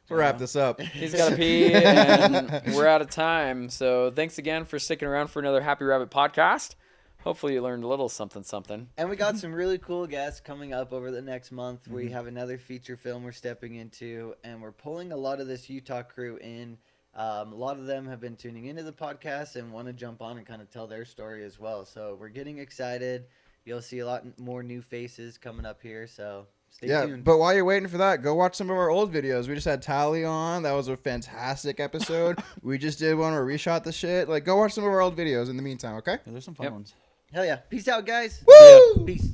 S4: Let's wrap this up.
S2: He's got to pee, and we're out of time. So thanks again for sticking around for another Happy Rabbit podcast. Hopefully you learned a little something.
S5: And we got some really cool guests coming up over the next month. We have another feature film we're stepping into, and we're pulling a lot of this Utah crew in. A lot of them have been tuning into the podcast and want to jump on and kind of tell their story as well. So we're getting excited. You'll see a lot more new faces coming up here. So stay tuned.
S4: But while you're waiting for that, go watch some of our old videos. We just had Tally on. That was a fantastic episode. We just did one where we shot the shit. Like, go watch some of our old videos in the meantime, okay?
S3: Yeah, there's some fun
S2: Yep.
S3: ones.
S5: Hell yeah. Peace out, guys.
S4: Woo!
S5: Peace.